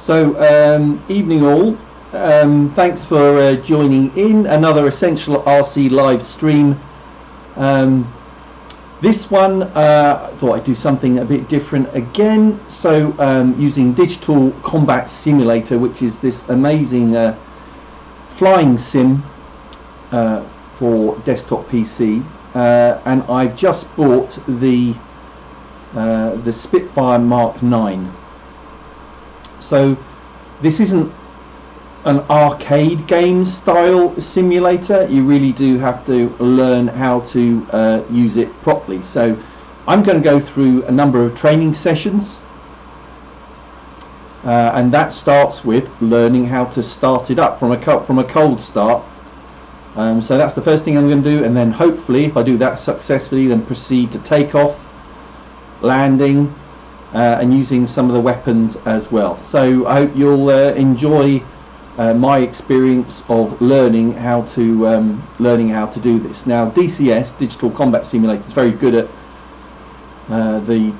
Evening all. Thanks for joining in another Essential RC live stream. This one I thought I'd do something a bit different again, so using Digital Combat Simulator, which is this amazing flying sim for desktop PC, and I've just bought the Spitfire Mark IX. So this isn't an arcade game style simulator. You really do have to learn how to use it properly. So I'm going to go through a number of training sessions, and that starts with learning how to start it up from a cold start. So that's the first thing I'm going to do, and then hopefully if I do that successfully, then proceed to takeoff, landing, and using some of the weapons as well. So I hope you'll enjoy my experience of learning how to do this. Now, DCS, Digital Combat Simulator, is very good at the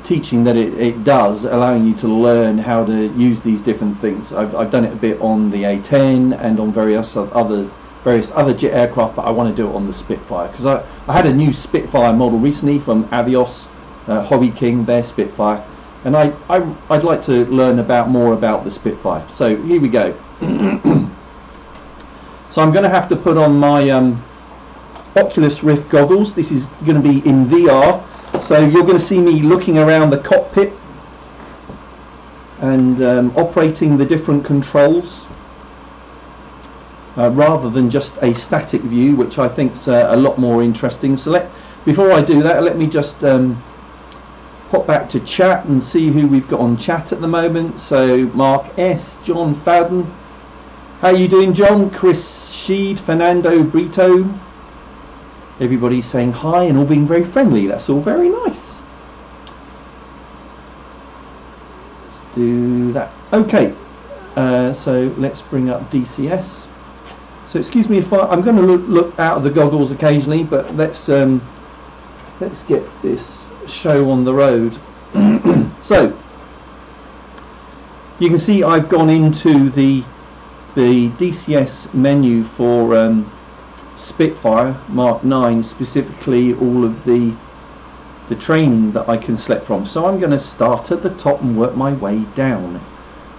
teaching that it does, allowing you to learn how to use these different things. I've done it a bit on the A10 and on various other jet aircraft, but I want to do it on the Spitfire because I had a new Spitfire model recently from Avios, Hobby King, their Spitfire, and I'd like to learn more about the Spitfire. So here we go. So I'm going to have to put on my Oculus Rift goggles. This is going to be in VR, so you're going to see me looking around the cockpit and operating the different controls, rather than just a static view, which I think is a lot more interesting. So before I do that, let me just pop back to chat and see who we've got on chat at the moment. So Mark S, John Fowden, how are you doing, John? Chris Sheed, Fernando Brito, everybody saying hi and all being very friendly. That's all very nice. Let's do that. Okay, so let's bring up DCS. So excuse me if I'm going to look out of the goggles occasionally, but let's get this show on the road. So you can see I've gone into the DCS menu for Spitfire Mark IX, specifically all of the training that I can select from. So I'm going to start at the top and work my way down.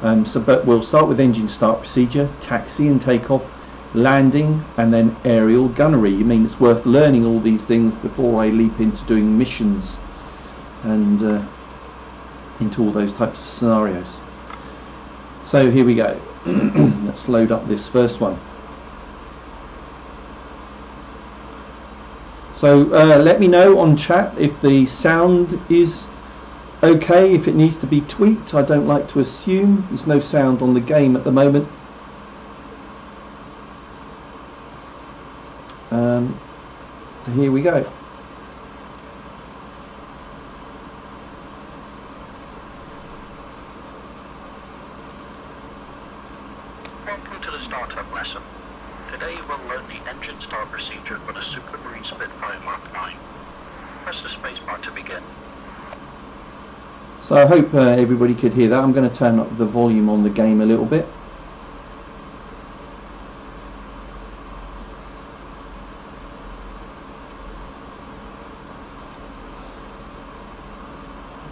But we'll start with engine start procedure, taxi and takeoff, landing, and then aerial gunnery. I mean, it's worth learning all these things before I leap into doing missions and into all those types of scenarios. So here we go. Let's load up this first one. So let me know on chat if the sound is okay, if it needs to be tweaked. I don't like to assume. There's no sound on the game at the moment. So here we go. Welcome to the startup lesson. Today we'll learn the engine start procedure for the Supermarine Spitfire Mark IX. Press the spacebar to begin. So I hope everybody could hear that. I'm going to turn up the volume on the game a little bit.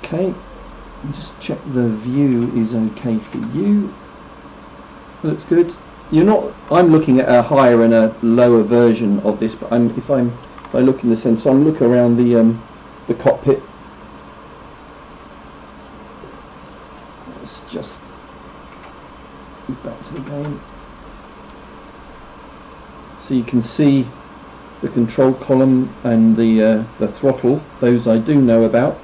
Okay, just check the view is okay for you. Looks good. You're not. I'm looking at a higher and a lower version of this, but if I look in the sense, so I'm looking around the cockpit. Let's just move back to the game, so you can see the control column and the throttle. Those I do know about.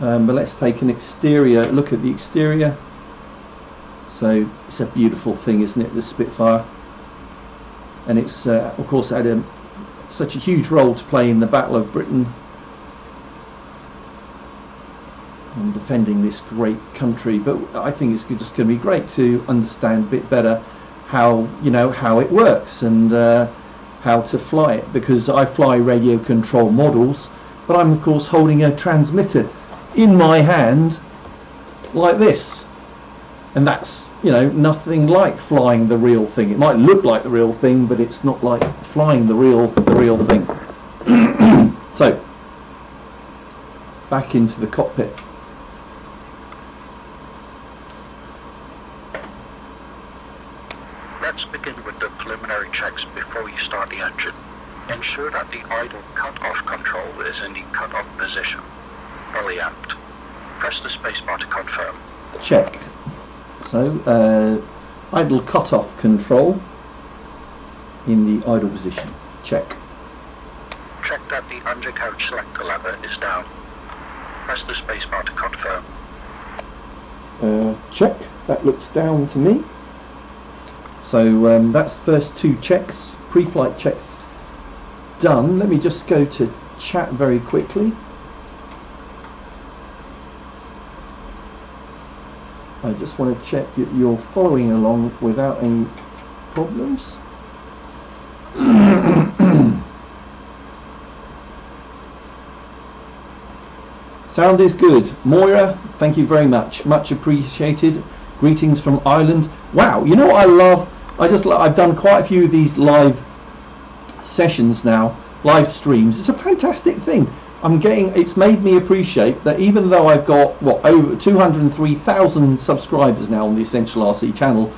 But let's take an exterior look at the exterior. So it's a beautiful thing, isn't it, the Spitfire? And it's of course had such a huge role to play in the Battle of Britain and defending this great country. But I think it's just going to be great to understand a bit better how it works and how to fly it, because I fly radio control models, but I'm of course holding a transmitter in my hand like this. And that's, you know, nothing like flying the real thing. It might look like the real thing, but it's not like flying the real thing. So, back into the cockpit. Let's begin with the preliminary checks before you start the engine. Ensure that the idle cut-off control is in the cut-off position. Fully amped. Press the spacebar to confirm. Check. So, idle cut-off control in the idle position. Check. Check that the undercarriage selector lever is down. Press the spacebar to confirm. Check. That looks down to me. So that's the first two checks, pre-flight checks done. Let me just go to chat very quickly. I just want to check that you're following along without any problems. Sound is good. Moira, thank you very much. Much appreciated. Greetings from Ireland. Wow, you know what I love? I've done quite a few of these live sessions now, live streams. It's a fantastic thing. It's made me appreciate that even though I've got over 203,000 subscribers now on the Essential RC channel,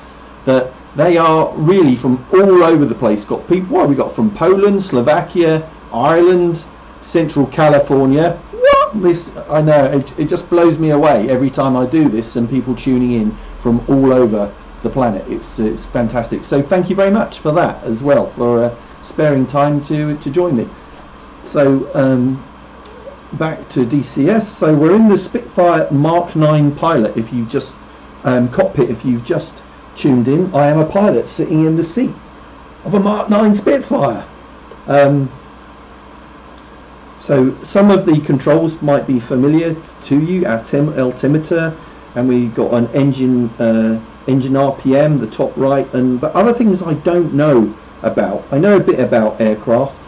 that they are really from all over the place. Got people, what have we got from Poland, Slovakia, Ireland, Central California. What? This, I know, it just blows me away every time I do this, and people tuning in from all over the planet. It's fantastic. So thank you very much for that as well, for sparing time to join me. So back to DCS. So we're in the Spitfire Mark IX pilot. If you just cockpit, if you've just tuned in, I am a pilot sitting in the seat of a Mark IX Spitfire. So some of the controls might be familiar to you. Our altimeter, and we've got an engine RPM, the top right, but other things I don't know about. I know a bit about aircraft,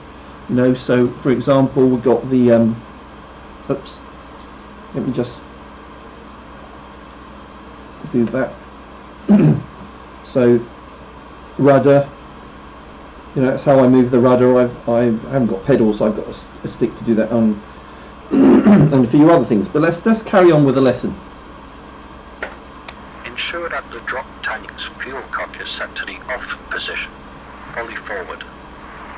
you know. So for example, we've got the oops, let me just do that. So rudder, you know, that's how I move the rudder. I haven't got pedals, so I've got a stick to do that on, and a few other things. But let's carry on with the lesson. Ensure that the drop tank's fuel cock is set to the off position, fully forward.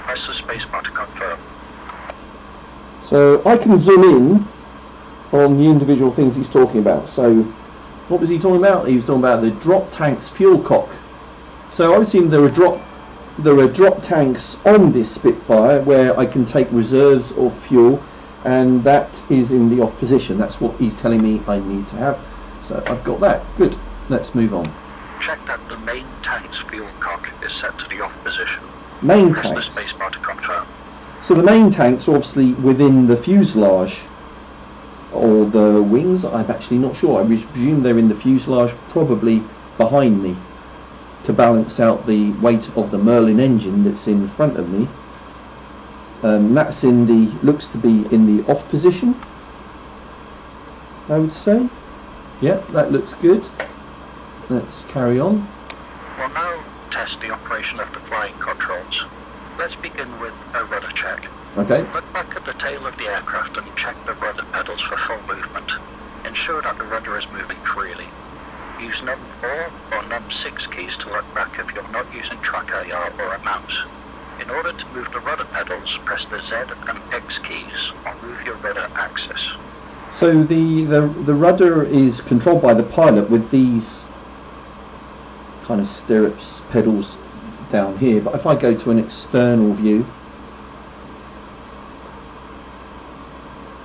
Press the spacebar to confirm. So I can zoom in on the individual things he's talking about. So what was he talking about? He was talking about the drop tank's fuel cock. So I assume there are drop tanks on this Spitfire where I can take reserves of fuel, and that is in the off position. That's what he's telling me I need to have. So I've got that. Good. Let's move on. Check that the main tank's fuel cock is set to the off position. Main Press tanks. the spacebar to confirm. So the main tanks are obviously within the fuselage or the wings. I'm actually not sure. I presume they're in the fuselage, probably behind me, to balance out the weight of the Merlin engine that's in front of me. That's in the, looks to be in the off position, I would say. Yep, that looks good. Let's carry on. We'll now test the operation of the flying controls. Let's begin with a rudder check. Okay. Look back at the tail of the aircraft and check the rudder pedals for full movement. Ensure that the rudder is moving freely. Use num 4 or num 6 keys to look back if you're not using track IR or a mouse. In order to move the rudder pedals, press the Z and X keys or move your rudder axis. So the rudder is controlled by the pilot with these kind of stirrups, pedals down here. But if I go to an external view,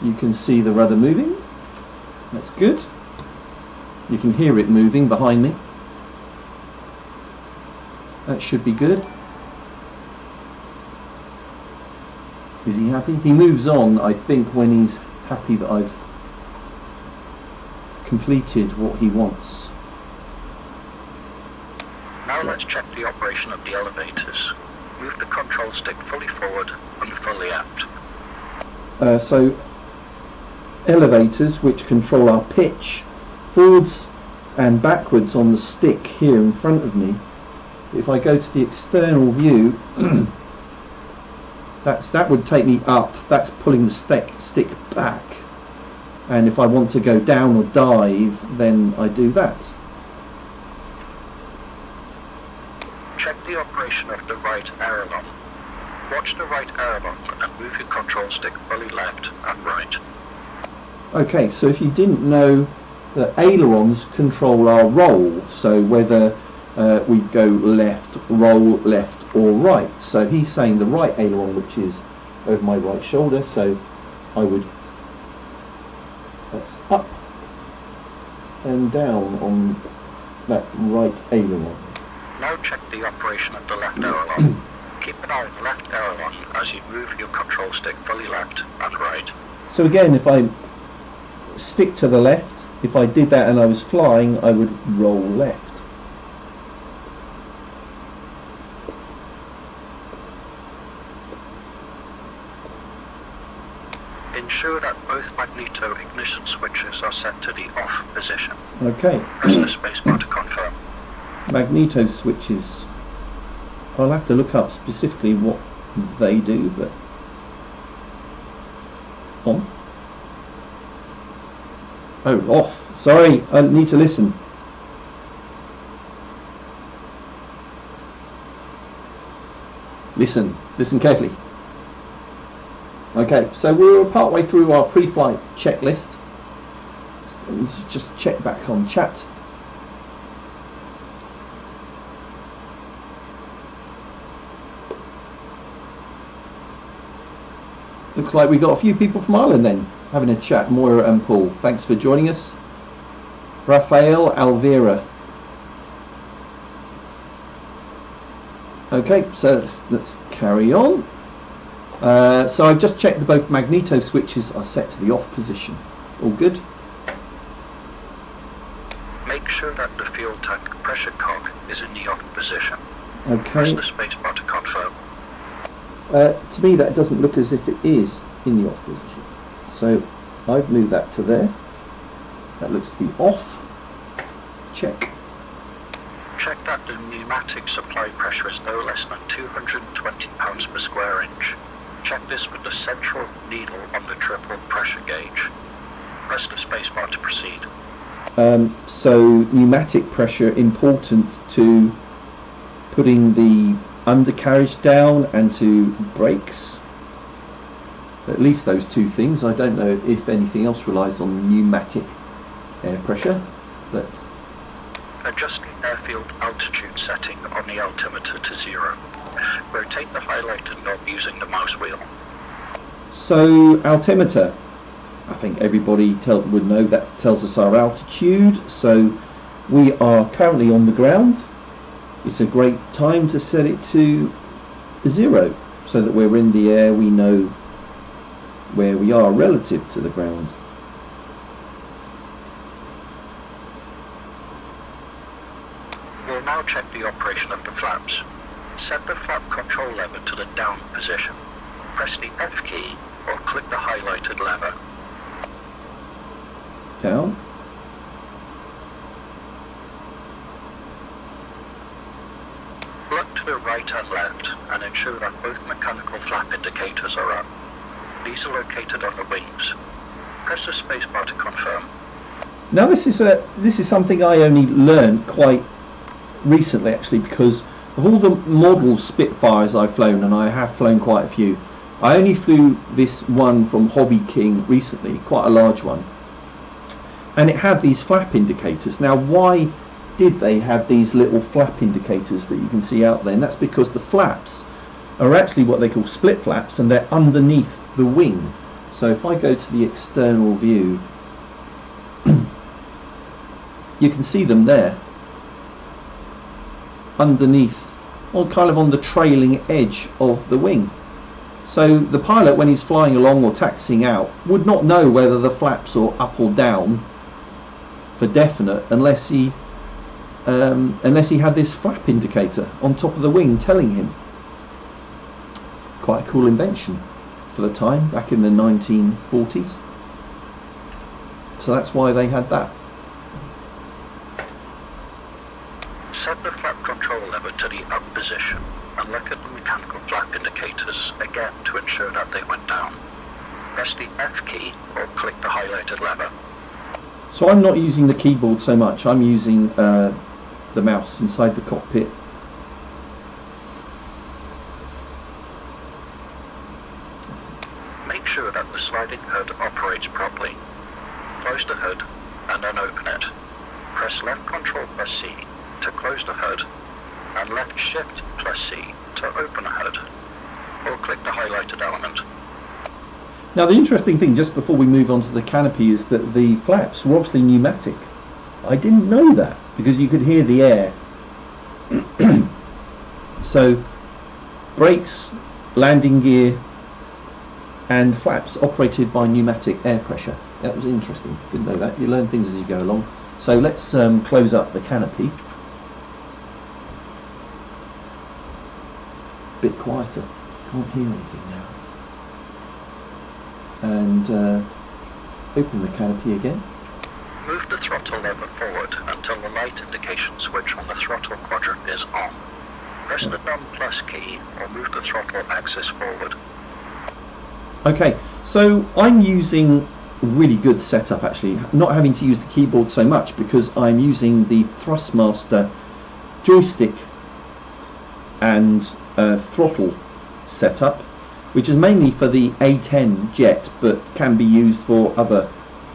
you can see the rudder moving. That's good. You can hear it moving behind me. That should be good. Is he happy? He moves on, I think, when he's happy that I've completed what he wants. Now let's check the operation of the elevators. Move the control stick fully forward and fully amped. So elevators, which control our pitch forwards and backwards on the stick here in front of me. If I go to the external view, that would take me up. That's pulling the stick back. And if I want to go down or dive, then I do that. Check the operation of the right aileron. Watch the right aileron and move your control stick fully left and right. Okay, so if you didn't know, the ailerons control our roll, so whether we go left, roll left or right. So he's saying the right aileron, which is over my right shoulder, so I would, that's up and down on that right aileron. Now check the operation of the left aileron. Keep an eye on the left aileron as you move your control stick fully left and right. So again, if I stick to the left, if I did that and I was flying, I would roll left. Ensure that both magneto ignition switches are set to the off position. Okay. Press the spacebar to confirm. Magneto switches. I'll have to look up specifically what they do, but on. Oh, off. Sorry, I need to listen. Listen carefully. Okay, so we're partway through our pre-flight checklist. Let's just check back on chat. Looks like we got a few people from Ireland then having a chat. Moira and Paul, thanks for joining us. Rafael Alvera. Okay, so let's carry on. So I've just checked that both magneto switches are set to the off position. All good. Make sure that the fuel tank pressure cog is in the off position. Okay. Press the spacebar to confirm. To me that doesn't look as if it is in the off position. So I've moved that to there. That looks to be off. Check. Check that the pneumatic supply pressure is no less than 220 pounds per square inch. Check this with the central needle on the triple pressure gauge. Press the spacebar to proceed. So pneumatic pressure important to putting the undercarriage down and to brakes. At least those two things. I don't know if anything else relies on pneumatic air pressure, but adjust the airfield altitude setting on the altimeter to 0. Rotate the highlighted knob using the mouse wheel. So altimeter, I think everybody would know that tells us our altitude. So we are currently on the ground. It's a great time to set it to 0 so that we're in the air, we know where we are relative to the ground. We'll now check the operation of the flaps. Set the flap control lever to the down position. Press the F key or click the highlighted lever. Down. Look to the right and left and ensure that both mechanical flap indicators are up. These are located on the wings. Press the spacebar to confirm. Now this is something I only learned quite recently actually, because of all the model Spitfires I've flown, and I have flown quite a few, I only flew this one from Hobby King recently, quite a large one, and it had these flap indicators. Now why did they have these little flap indicators that you can see out there? And that's because the flaps are actually what they call split flaps, and they're underneath the wing. So if I go to the external view, you can see them there underneath, or kind of on the trailing edge of the wing. So the pilot, when he's flying along or taxiing out, would not know whether the flaps are up or down for definite unless he had this flap indicator on top of the wing telling him. Quite a cool invention for the time, back in the 1940s. So that's why they had that. Set the flap control lever to the up position and look at the mechanical flap indicators again to ensure that they went down. Press the F key or click the highlighted lever. So I'm not using the keyboard so much, I'm using the mouse inside the cockpit. Make sure that the sliding hood operates properly. Close the hood and then open it. Press left Ctrl plus C to close the hood and left Shift plus C to open the hood, or click the highlighted element. Now the interesting thing just before we move on to the canopy is that the flaps were obviously pneumatic. I didn't know that because you could hear the air. So brakes, landing gear and flaps operated by pneumatic air pressure. That was interesting, didn't know that. You learn things as you go along. So let's close up the canopy. Bit quieter, can't hear anything now. And open the canopy again. Move the throttle lever forward until the light indication switch on the throttle quadrant is on. Press the num plus key or move the throttle axis forward. Okay, so I'm using really good setup actually, not having to use the keyboard so much because I'm using the Thrustmaster joystick and throttle setup, which is mainly for the A10 jet but can be used for other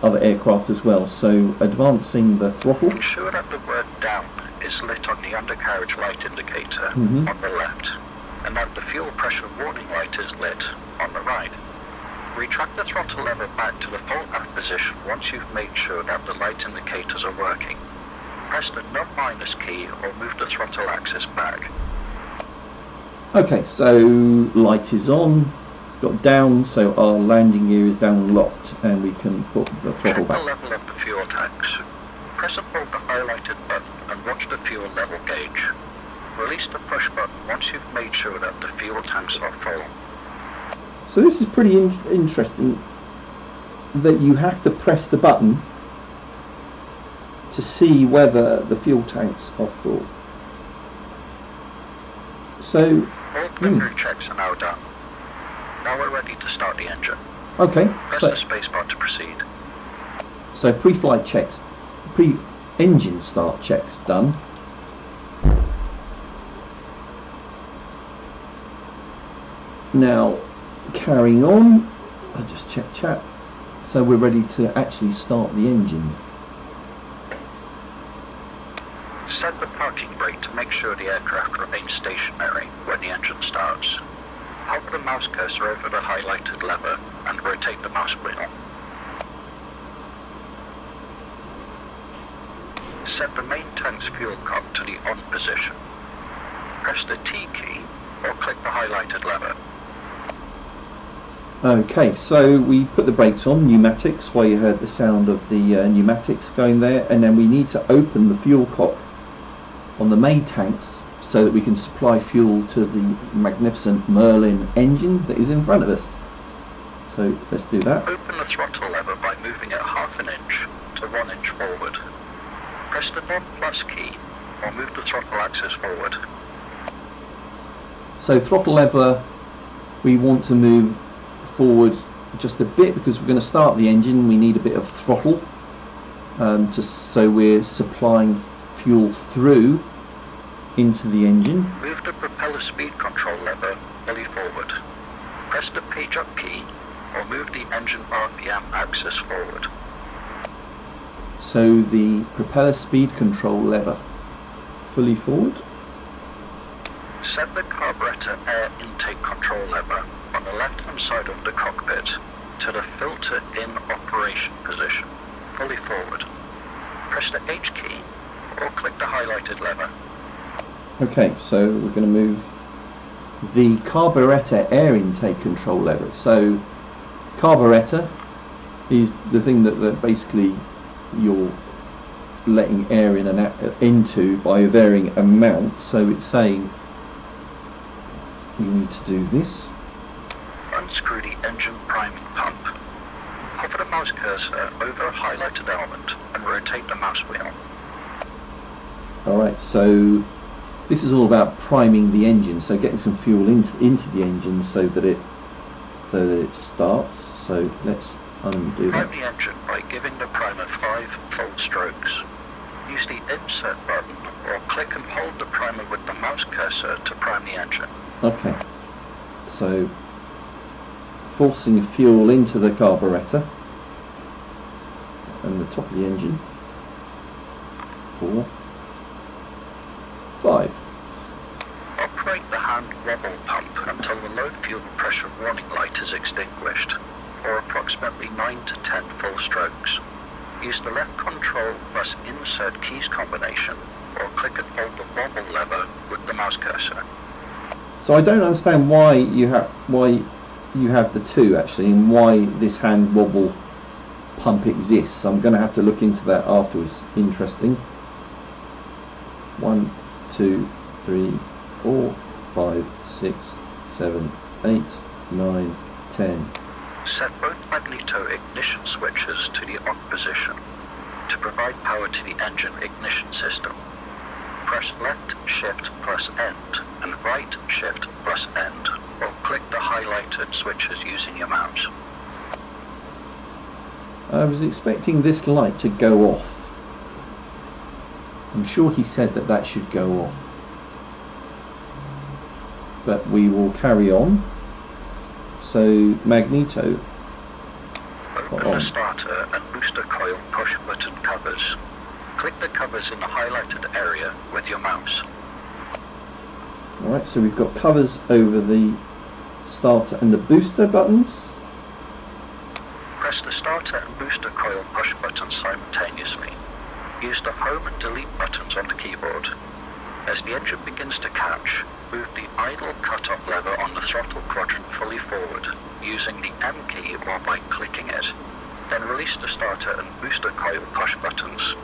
aircraft as well. So advancing the throttle. Ensure that the word down is lit on the undercarriage light indicator on the left and that the fuel pressure warning light is lit on the right. Retract the throttle lever back to the full up position once you've made sure that the light indicators are working. Press the num minus key or move the throttle axis back. Okay, so light is on, got down, so our landing gear is down locked and we can put the throttle back. Check the level of the fuel tanks. Press and hold the highlighted button and watch the fuel level gauge. Release the push button once you've made sure that the fuel tanks are full. So this is pretty interesting that you have to press the button to see whether the fuel tanks are full. So all gunnery checks are now done. Now we're ready to start the engine. Okay. Press the spacebar to proceed. So pre-flight checks, pre-engine start checks done. Now carrying on, I'll just check chat. So we're ready to actually start the engine. Set the parking brake to make sure the aircraft remains stationary when the engine starts. Hover the mouse cursor over the highlighted lever and rotate the mouse wheel. Set the main tank's fuel cock to the on position. Press the T key or click the highlighted lever. Okay, so we put the brakes on, pneumatics, where you heard the sound of the pneumatics going there, and then we need to open the fuel cock on the main tanks so that we can supply fuel to the magnificent Merlin engine that is in front of us. So let's do that. Open the throttle lever by moving it ½ inch to 1 inch forward. Press the num plus key or move the throttle axis forward. So throttle lever, we want to move forward just a bit because we're going to start the engine. We need a bit of throttle so we're supplying fuel through into the engine. Move the propeller speed control lever fully forward. Press the page up key or move the engine RPM axis forward. So the propeller speed control lever fully forward. Set the carburetor air intake control lever on the left hand side of the cockpit to the filter in operation position, fully forward. Press the H key or click the highlighted lever. Okay, so we're going to move the carburetor air intake control lever. So carburetor is the thing that basically you're letting air in and out, into by a varying amount. So it's saying you need to do this. Unscrew the engine priming pump. Hover the mouse cursor over a highlighted element and rotate the mouse wheel. Alright, so this is all about priming the engine, so getting some fuel into the engine so that it starts. So let's undo that. Prime the engine by giving the primer 5 full strokes. Use the insert button or click and hold the primer with the mouse cursor to prime the engine. Okay, so forcing fuel into the carburettor and the top of the engine. 4, 5. Operate the hand wobble pump until the low fuel pressure warning light is extinguished, for approximately 9 to 10 full strokes. Use the left control plus insert keys combination, or click and hold the wobble lever with the mouse cursor. So I don't understand why you have the two actually, and why this hand wobble pump exists. I'm going to have to look into that afterwards. Interesting. 1, 2, 3, 4, 5, 6, 7, 8, 9, 10. Set both magneto ignition switches to the on position to provide power to the engine ignition system. Press left shift plus end and right shift plus end, or click the highlighted switches using your mouse. I was expecting this light to go off. I'm sure he said that should go off. But we will carry on. So magneto. Open the starter and booster coil push button covers. Click the covers in the highlighted area with your mouse. Alright, so we've got covers over the starter and the booster buttons. Press the starter and booster coil push buttons simultaneously. Use the home and delete buttons on the keyboard. As the engine begins to catch, move the idle cutoff lever on the throttle quadrant fully forward, using the M key or by clicking it. Then release the starter and booster coil push buttons.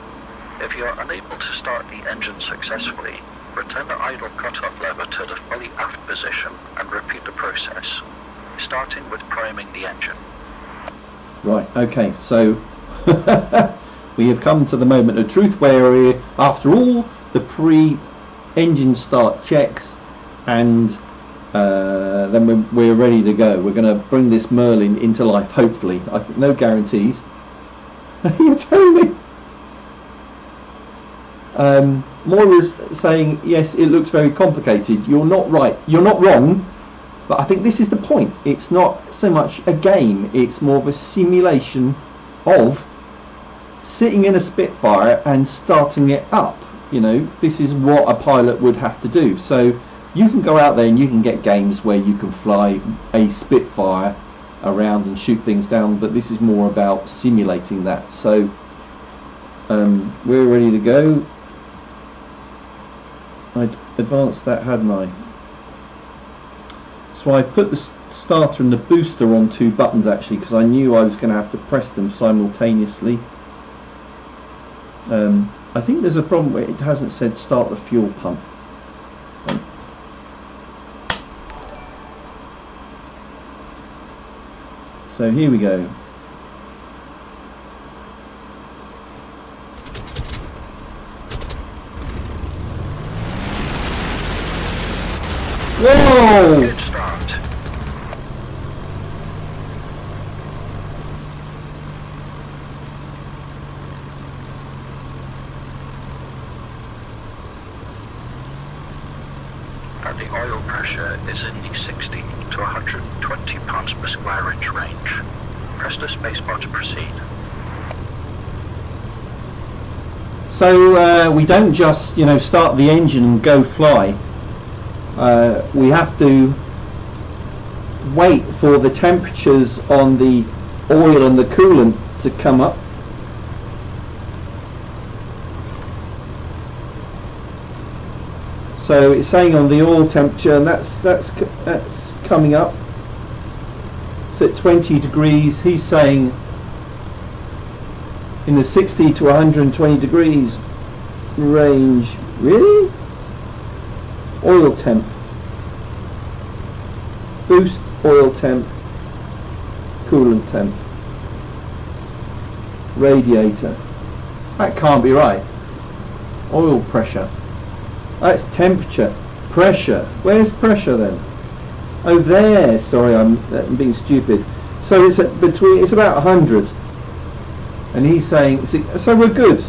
If you are unable to start the engine successfully, return the idle cutoff lever to the fully aft position and repeat the process, starting with priming the engine. Right, okay, so we have come to the moment of truth where after all the pre-engine start checks and then we're ready to go. We're going to bring this Merlin into life, hopefully. No guarantees. You're telling me? Moira's saying, yes, it looks very complicated. You're not right. You're not wrong. But I think this is the point. It's not so much a game. It's more of a simulation of sitting in a Spitfire and starting it up. You know, this is what a pilot would have to do. So you can go out there and you can get games where you can fly a Spitfire around and shoot things down, but this is more about simulating that. So we're ready to go. I'd advanced that, hadn't I? So I put the starter and the booster on 2 buttons actually, because I knew I was going to have to press them simultaneously. I think there's a problem where it hasn't said start the fuel pump. So here we go. Whoa! Good start. And the oil pressure is in the 60 to 120 pounds per square inch range. Press the spacebar to proceed. So we don't just, you know, start the engine and go fly. We have to wait for the temperatures on the oil and the coolant to come up. So it's saying on the oil temperature, and that's coming up. It's at 20 degrees. He's saying in the 60 to 120 degrees range. Really? Oil temp. Boost oil temp. Coolant temp. Radiator. That can't be right. Oil pressure. That's temperature. Pressure. Where's pressure then? Oh, there. Sorry, I'm being stupid. So it's it's about 100. And he's saying, so we're good.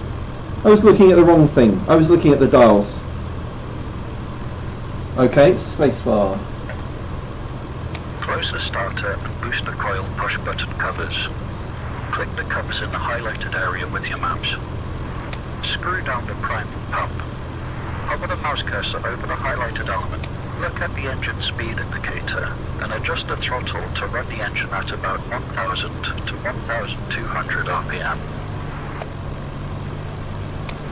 I was looking at the wrong thing. I was looking at the dials. Okay, spacebar. Close the starter and booster coil push button covers. Click the covers in the highlighted area with your mouse. Screw down the prime pump. Hover the mouse cursor over the highlighted element. Look at the engine speed indicator and adjust the throttle to run the engine at about 1000 to 1200 RPM.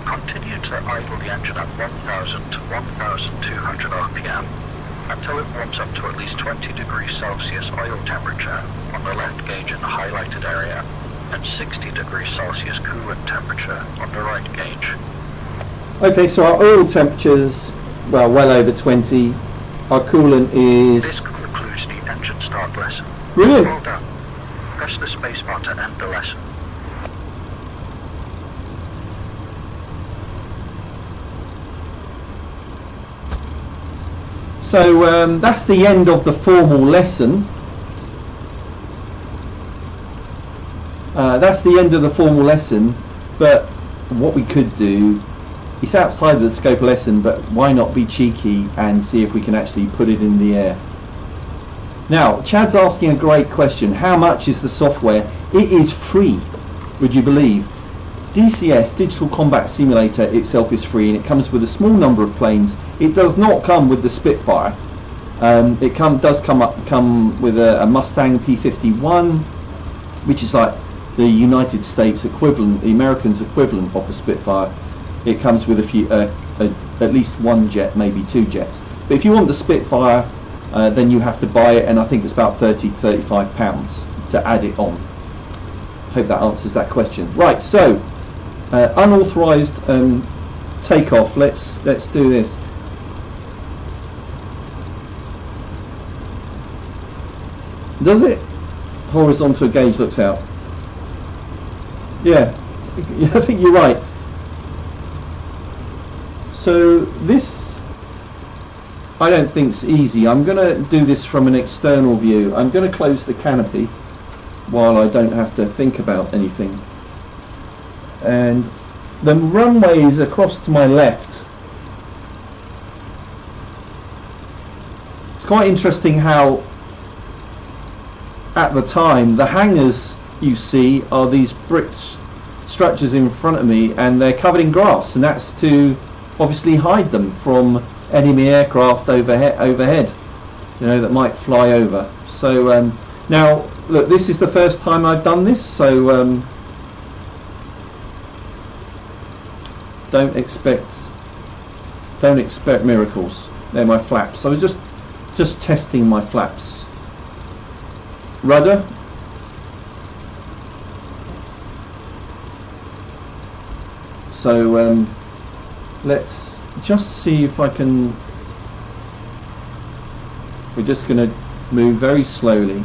Continue to idle the engine at 1000 to 1200 RPM until it warms up to at least 20 degrees Celsius oil temperature on the left gauge in the highlighted area and 60 degrees Celsius coolant temperature on the right gauge. Okay, so our oil temperature's well over 20. Our coolant is... This concludes the engine start lesson. Brilliant. Well done. Press the spacebar to end the lesson. So that's the end of the formal lesson. That's the end of the formal lesson, but what we could do, it's outside of the scope of lesson, but why not be cheeky and see if we can actually put it in the air. Now, Chad's asking a great question. How much is the software? It is free, would you believe? DCS, Digital Combat Simulator, itself is free, and it comes with a small number of planes. It does not come with the Spitfire. It does come with a Mustang P51, which is like the United States equivalent, the Americans equivalent of the Spitfire. It comes with a few, at least one jet, maybe two jets. But if you want the Spitfire, then you have to buy it, and I think it's about £30–35 to add it on. Hope that answers that question. Right, so unauthorized takeoff. Let's do this. Does it? Horizontal gauge looks out. Yeah, I think you're right. So this, I don't think it's easy. I'm going to do this from an external view. I'm going to close the canopy while I don't have to think about anything. And the runway is across to my left. It's quite interesting how at the time the hangars you see are these brick structures in front of me, and they're covered in grass, and that's to obviously hide them from enemy aircraft overhead, you know, that might fly over. So now look, this is the first time I've done this, so don't expect miracles. They're my flaps. I was just testing my flaps. Rudder. So let's just see if I can. We're just going to move very slowly.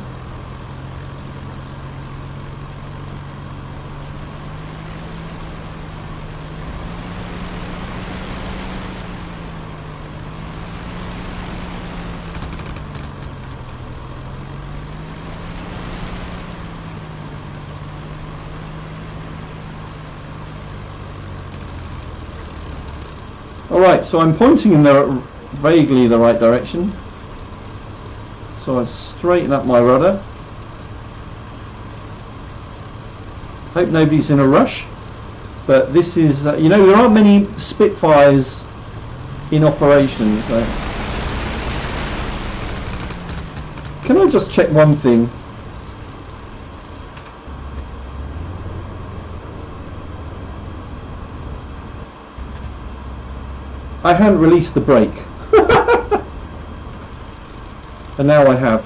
Alright, so I'm pointing in the vaguely the right direction. So I straighten up my rudder. Hope nobody's in a rush. But this is, you know, there aren't many Spitfires in operation. So. Can I just check one thing? I hadn't released the brake. And now I have.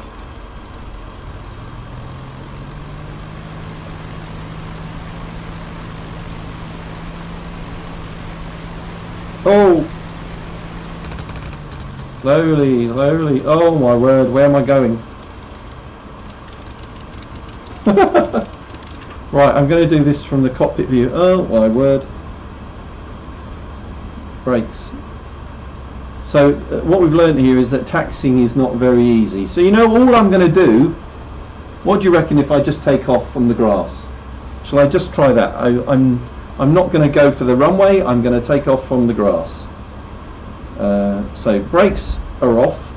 Oh! Slowly, slowly. Oh my word, where am I going? Right, I'm going to do this from the cockpit view. Oh my word. brakes. So what we've learned here is that taxiing is not very easy. So you know, all I'm going to do, what do you reckon if I just take off from the grass? Shall I just try that? I'm not going to go for the runway, I'm going to take off from the grass. So brakes are off.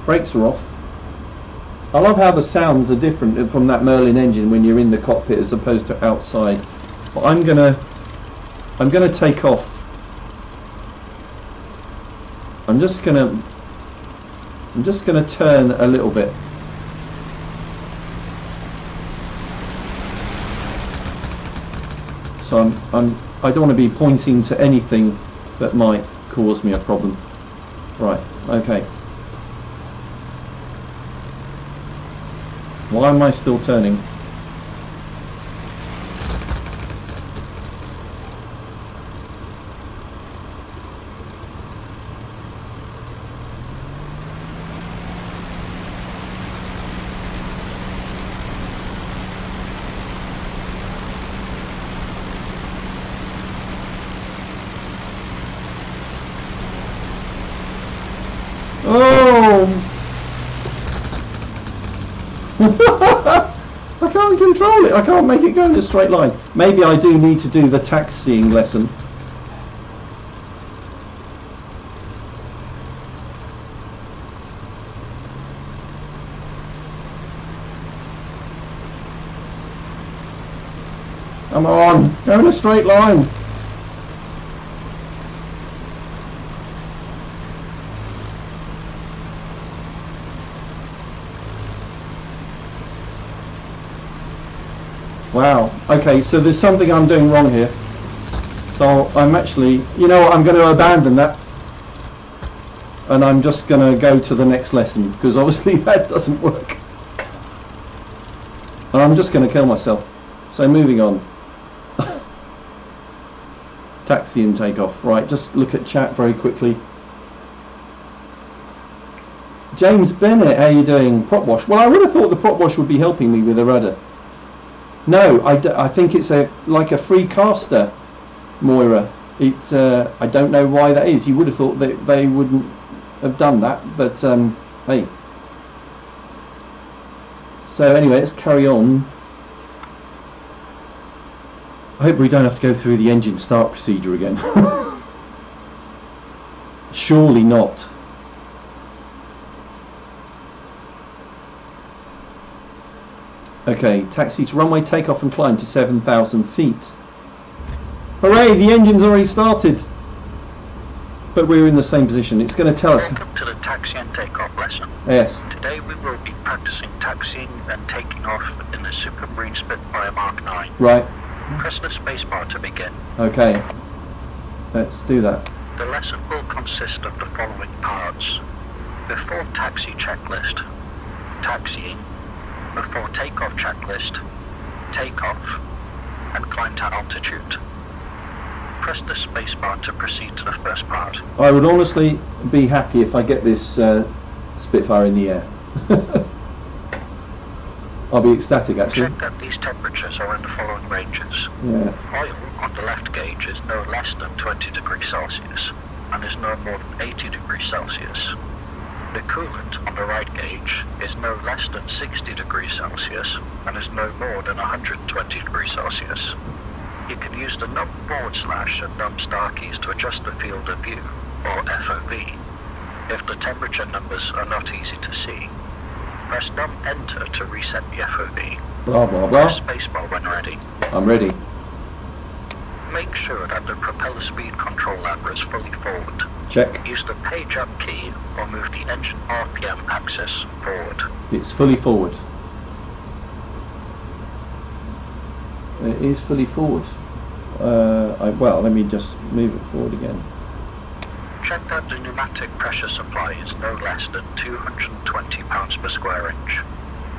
Brakes are off. I love how the sounds are different from that Merlin engine when you're in the cockpit as opposed to outside. But I'm gonna take off. I'm just gonna turn a little bit. So I don't want to be pointing to anything that might cause me a problem. Right, okay. Why am I still turning? I can't control it. I can't make it go in a straight line. Maybe I do need to do the taxiing lesson. Come on, go in a straight line. Wow, okay, so there's something I'm doing wrong here. So I'm actually, you know what, I'm going to abandon that. And I'm just going to go to the next lesson, because obviously that doesn't work. And I'm just going to kill myself. So moving on. Taxi and takeoff. Right, just look at chat very quickly. James Bennett, how you doing? Prop wash. Well, I would have thought the prop wash would be helping me with the rudder. No, I think it's like a free caster, Moira. It's I don't know why that is. You would have thought that they wouldn't have done that, but hey. So anyway, let's carry on. I hope we don't have to go through the engine start procedure again. Surely not. Okay, taxi to runway, takeoff and climb to 7,000 feet. Hooray, the engine's already started. But we're in the same position. It's going to tell us. Welcome to the taxi and takeoff lesson. Yes. Today we will be practicing taxiing and taking off in the Supermarine Spitfire Mark IX. Right. Press the spacebar to begin. Okay. Let's do that. The lesson will consist of the following parts. Before taxi checklist, taxiing. Before takeoff checklist, takeoff, and climb to altitude. Press the spacebar to proceed to the first part. I would honestly be happy if I get this Spitfire in the air. I'll be ecstatic actually. Check that these temperatures are in the following ranges. Yeah. Oil on the left gauge is no less than 20 degrees Celsius and is no more than 80 degrees Celsius. The coolant on the right gauge is no less than 60 degrees Celsius and is no more than 120 degrees Celsius. You can use the num / and num star keys to adjust the field of view, or FOV, if the temperature numbers are not easy to see. Press num enter to reset the FOV. Blah blah blah. Press spacebar when ready. I'm ready. Make sure that the propeller speed control lever is fully forward. Check. Use the page up key or move the engine RPM axis forward. It's fully forward. It is fully forward. Well, let me just move it forward again. Check that the pneumatic pressure supply is no less than 220 pounds per square inch.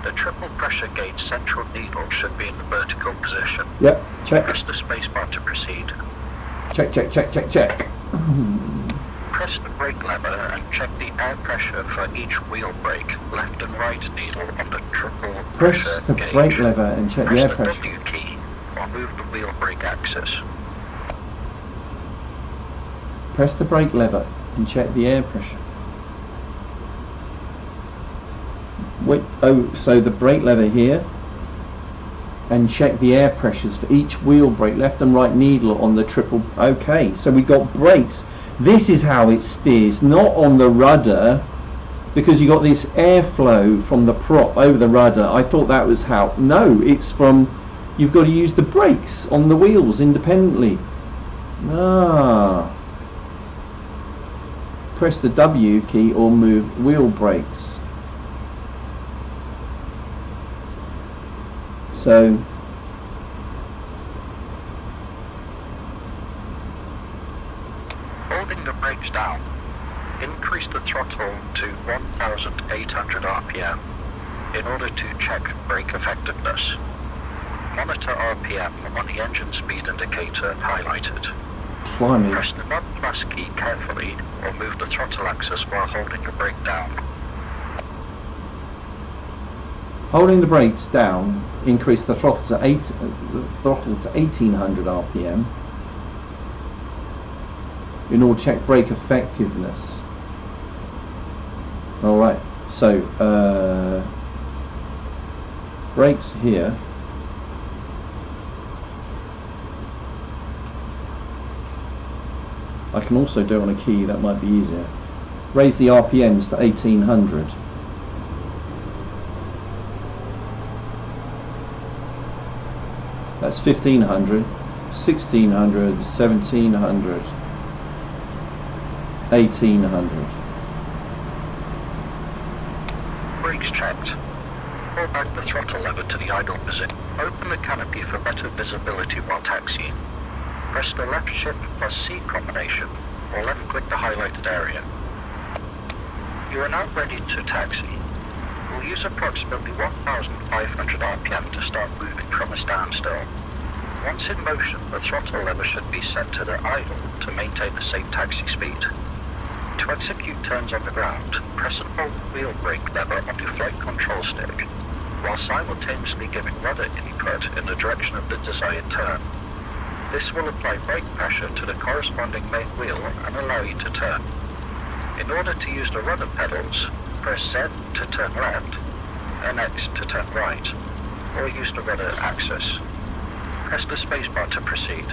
The triple pressure gauge central needle should be in the vertical position. Yep, check. Press the spacebar to proceed. Check, check, check, check, check. Press the brake lever and check the air pressure for each wheel brake, left and right needle on the triple Press pressure the gauge. brake lever and check the air Press pressure. the W key or move the wheel brake axis. Press the brake lever and check the air pressure. Wait, oh, so the brake lever here, and check the air pressures for each wheel brake, left and right needle on the triple. Okay, so we got brakes. This is how it steers, not on the rudder, because you got this airflow from the prop over the rudder. I thought that was how. No, it's from, you've got to use the brakes on the wheels independently. Ah. Press the W key or move wheel brakes. So holding the brakes down, increase the throttle to 1,800 RPM in order to check brake effectiveness. Monitor RPM on the engine speed indicator highlighted. Blimey. Press the nut plus key carefully or move the throttle axis while holding the brake down. Holding the brakes down, increase the throttle to 1,800 RPM in order to check brake effectiveness. Alright, so brakes here. I can also do it on a key, that might be easier. Raise the RPMs to 1,800. That's 1,500, 1,600, 1,700, 1,800. Brakes checked. Pull back the throttle lever to the idle position. Open the canopy for better visibility while taxiing. Press the left shift plus C combination or left click the highlighted area. You are now ready to taxi. We'll use approximately 1,500 RPM to start moving from a standstill. Once in motion, the throttle lever should be set to the idle to maintain the same taxi speed. To execute turns on the ground, press and hold the wheel brake lever on your flight control stick, while simultaneously giving rudder input in the direction of the desired turn. This will apply brake pressure to the corresponding main wheel and allow you to turn. In order to use the rudder pedals, press Z to turn left, and X to turn right, or use the rudder axis. Press the spacebar to proceed.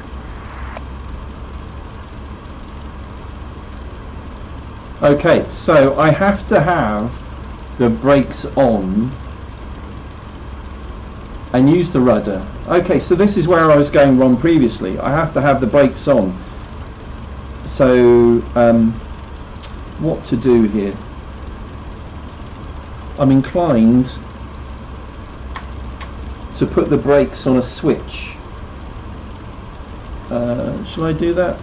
Okay, so I have to have the brakes on and use the rudder. Okay, so this is where I was going wrong previously. I have to have the brakes on. So what to do here? I'm inclined to put the brakes on a switch. Shall I do that?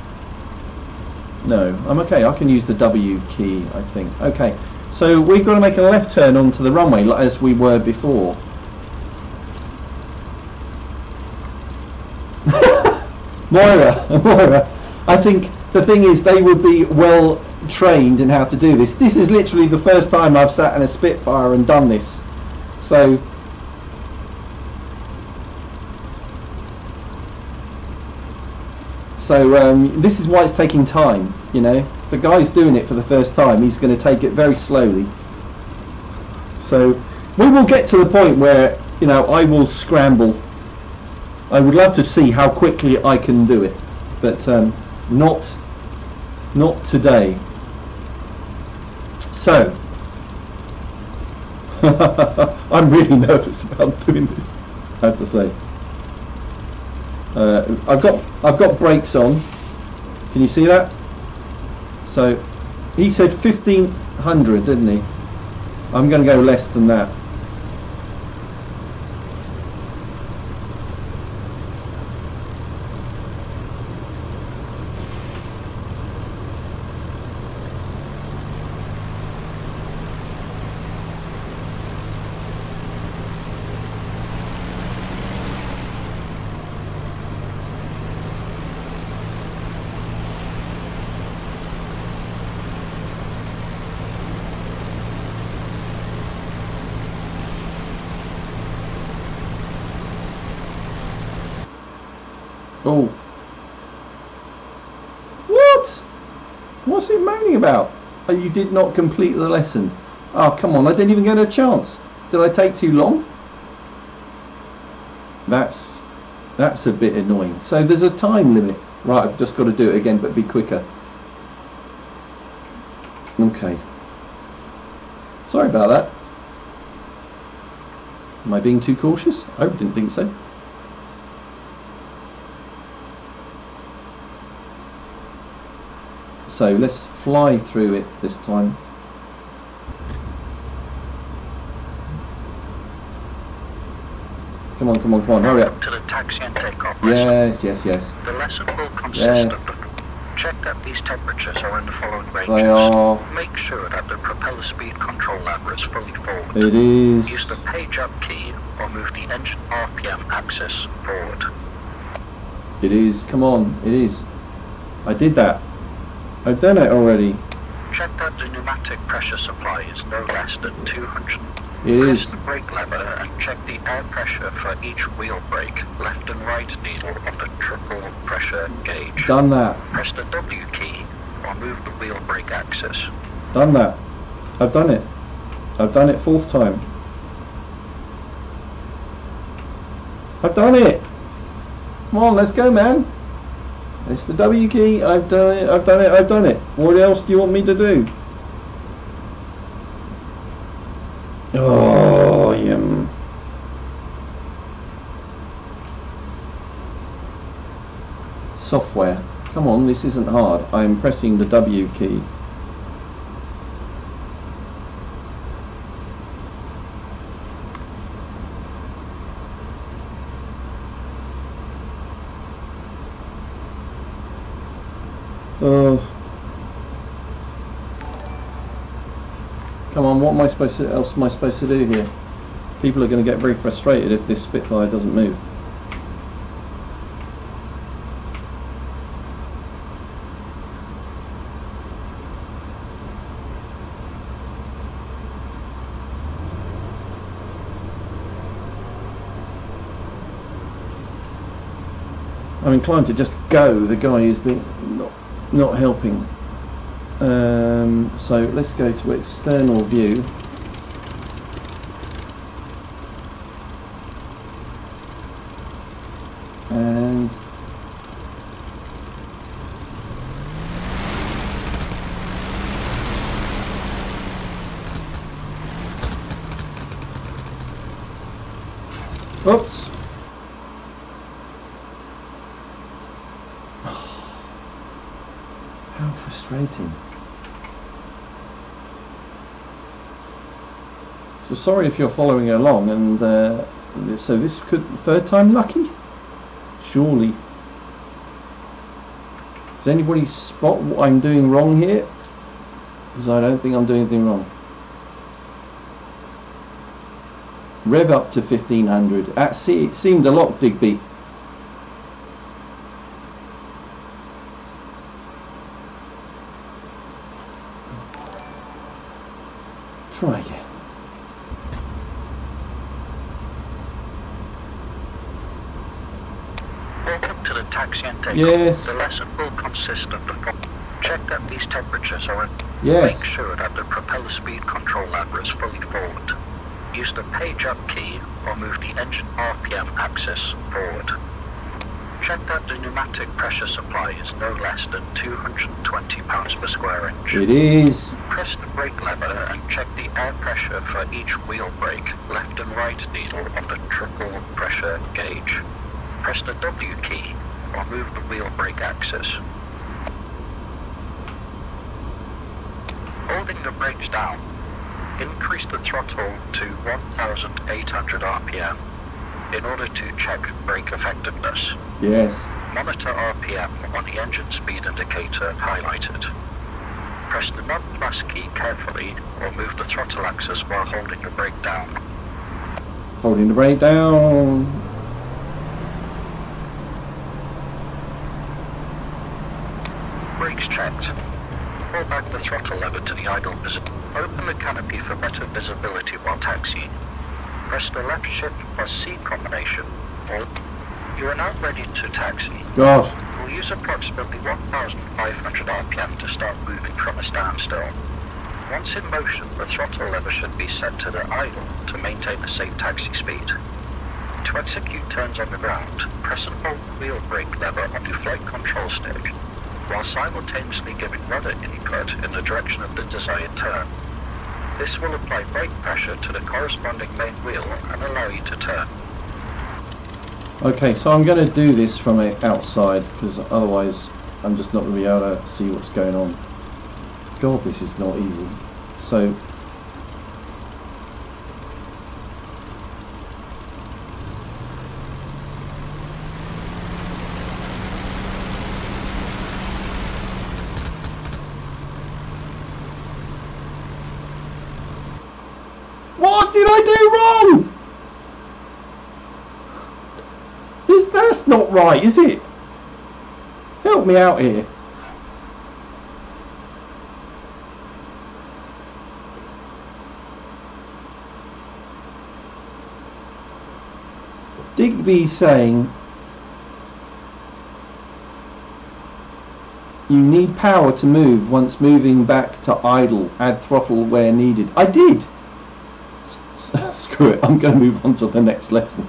No, I'm okay. I can use the W key, I think. Okay, so we've got to make a left turn onto the runway as we were before. Moira, I think the thing is they would be well trained in how to do this. This is literally the first time I've sat in a Spitfire and done this. So this is why it's taking time, you know. The guy's doing it for the first time. He's going to take it very slowly. So we will get to the point where, you know, I will scramble. I would love to see how quickly I can do it, but not today. So I'm really nervous about doing this, I have to say. I've got brakes on. Can you see that? So he said 1,500, didn't he? I'm going to go less than that. Oh. What? What's it moaning about? Oh, you did not complete the lesson. Oh, come on, I didn't even get a chance. Did I take too long? That's a bit annoying. So there's a time limit. Right, I've just got to do it again, but be quicker. Okay. Sorry about that. Am I being too cautious? I didn't think so. So let's fly through it this time. Come on, come on, come on, hurry up. To the taxi and takeoff yes, yes, yes. The lesson will consist of check that these temperatures are in the following ranges. They are. Make sure that the propeller speed control lever is fully forward. It is. Use the page up key or move the engine RPM axis forward. It is. Come on, it is. I did that. I've done it already. Check that the pneumatic pressure supply is no less than 200. It Press is. the brake lever and check the air pressure for each wheel brake, left and right needle on the triple pressure gauge. Done that. Press the W key or move the wheel brake axis. Done that. I've done it. I've done it 4th time. I've done it. Come on, let's go, man. It's the W key. I've done it. I've done it. I've done it. What else do you want me to do? Oh, yeah. Software. Come on, this isn't hard. I'm pressing the W key. Come on, what am I supposed to, else am I supposed to do here? People are going to get very frustrated if this Spitfire doesn't move. I'm inclined to just go. The guy is being not helping. So let's go to external view. And oops. How frustrating. So sorry if you're following along, and so this could 3rd time lucky? Surely. Does anybody spot what I'm doing wrong here? Because I don't think I'm doing anything wrong. Rev up to 1500. At sea it seemed a lot, Digby. Try again. Welcome to the taxi and takeoff. Yes. The lesson will consist of the following. Check that these temperatures are in. Yes. Make sure that the propeller speed control lever is fully forward. Use the page up key or move the engine RPM axis forward. Check that the pneumatic pressure supply is no less than 220 pounds per square inch. It is. Press the brake lever and check the air pressure for each wheel brake, left and right needle on the triple pressure gauge. Press the W key or move the wheel brake axis. Holding the brakes down, increase the throttle to 1,800 RPM in order to check brake effectiveness. Yes. Monitor RPM on the engine speed indicator highlighted. Press the non-plus key carefully or move the throttle axis while holding the brake down. Holding the brake down. Brakes checked. Pull back the throttle lever to the idle position. Open the canopy for better visibility while taxiing. Press the left shift plus C combination or You are now ready to taxi. God. We'll use approximately 1,500 RPM to start moving from a standstill. Once in motion, the throttle lever should be set to the idle to maintain a safe taxi speed. To execute turns on the ground, press and hold the wheel brake lever on your flight control stick, while simultaneously giving rudder input in the direction of the desired turn. This will apply brake pressure to the corresponding main wheel and allow you to turn. Okay, so I'm going to do this from outside, because otherwise I'm just not going to be able to see what's going on. God, this is not easy. So, what did I do wrong? That's not right, is it? Help me out here. Digby's saying you need power to move. Once moving back to idle, add throttle where needed. I did. Screw it, I'm going to move on to the next lesson.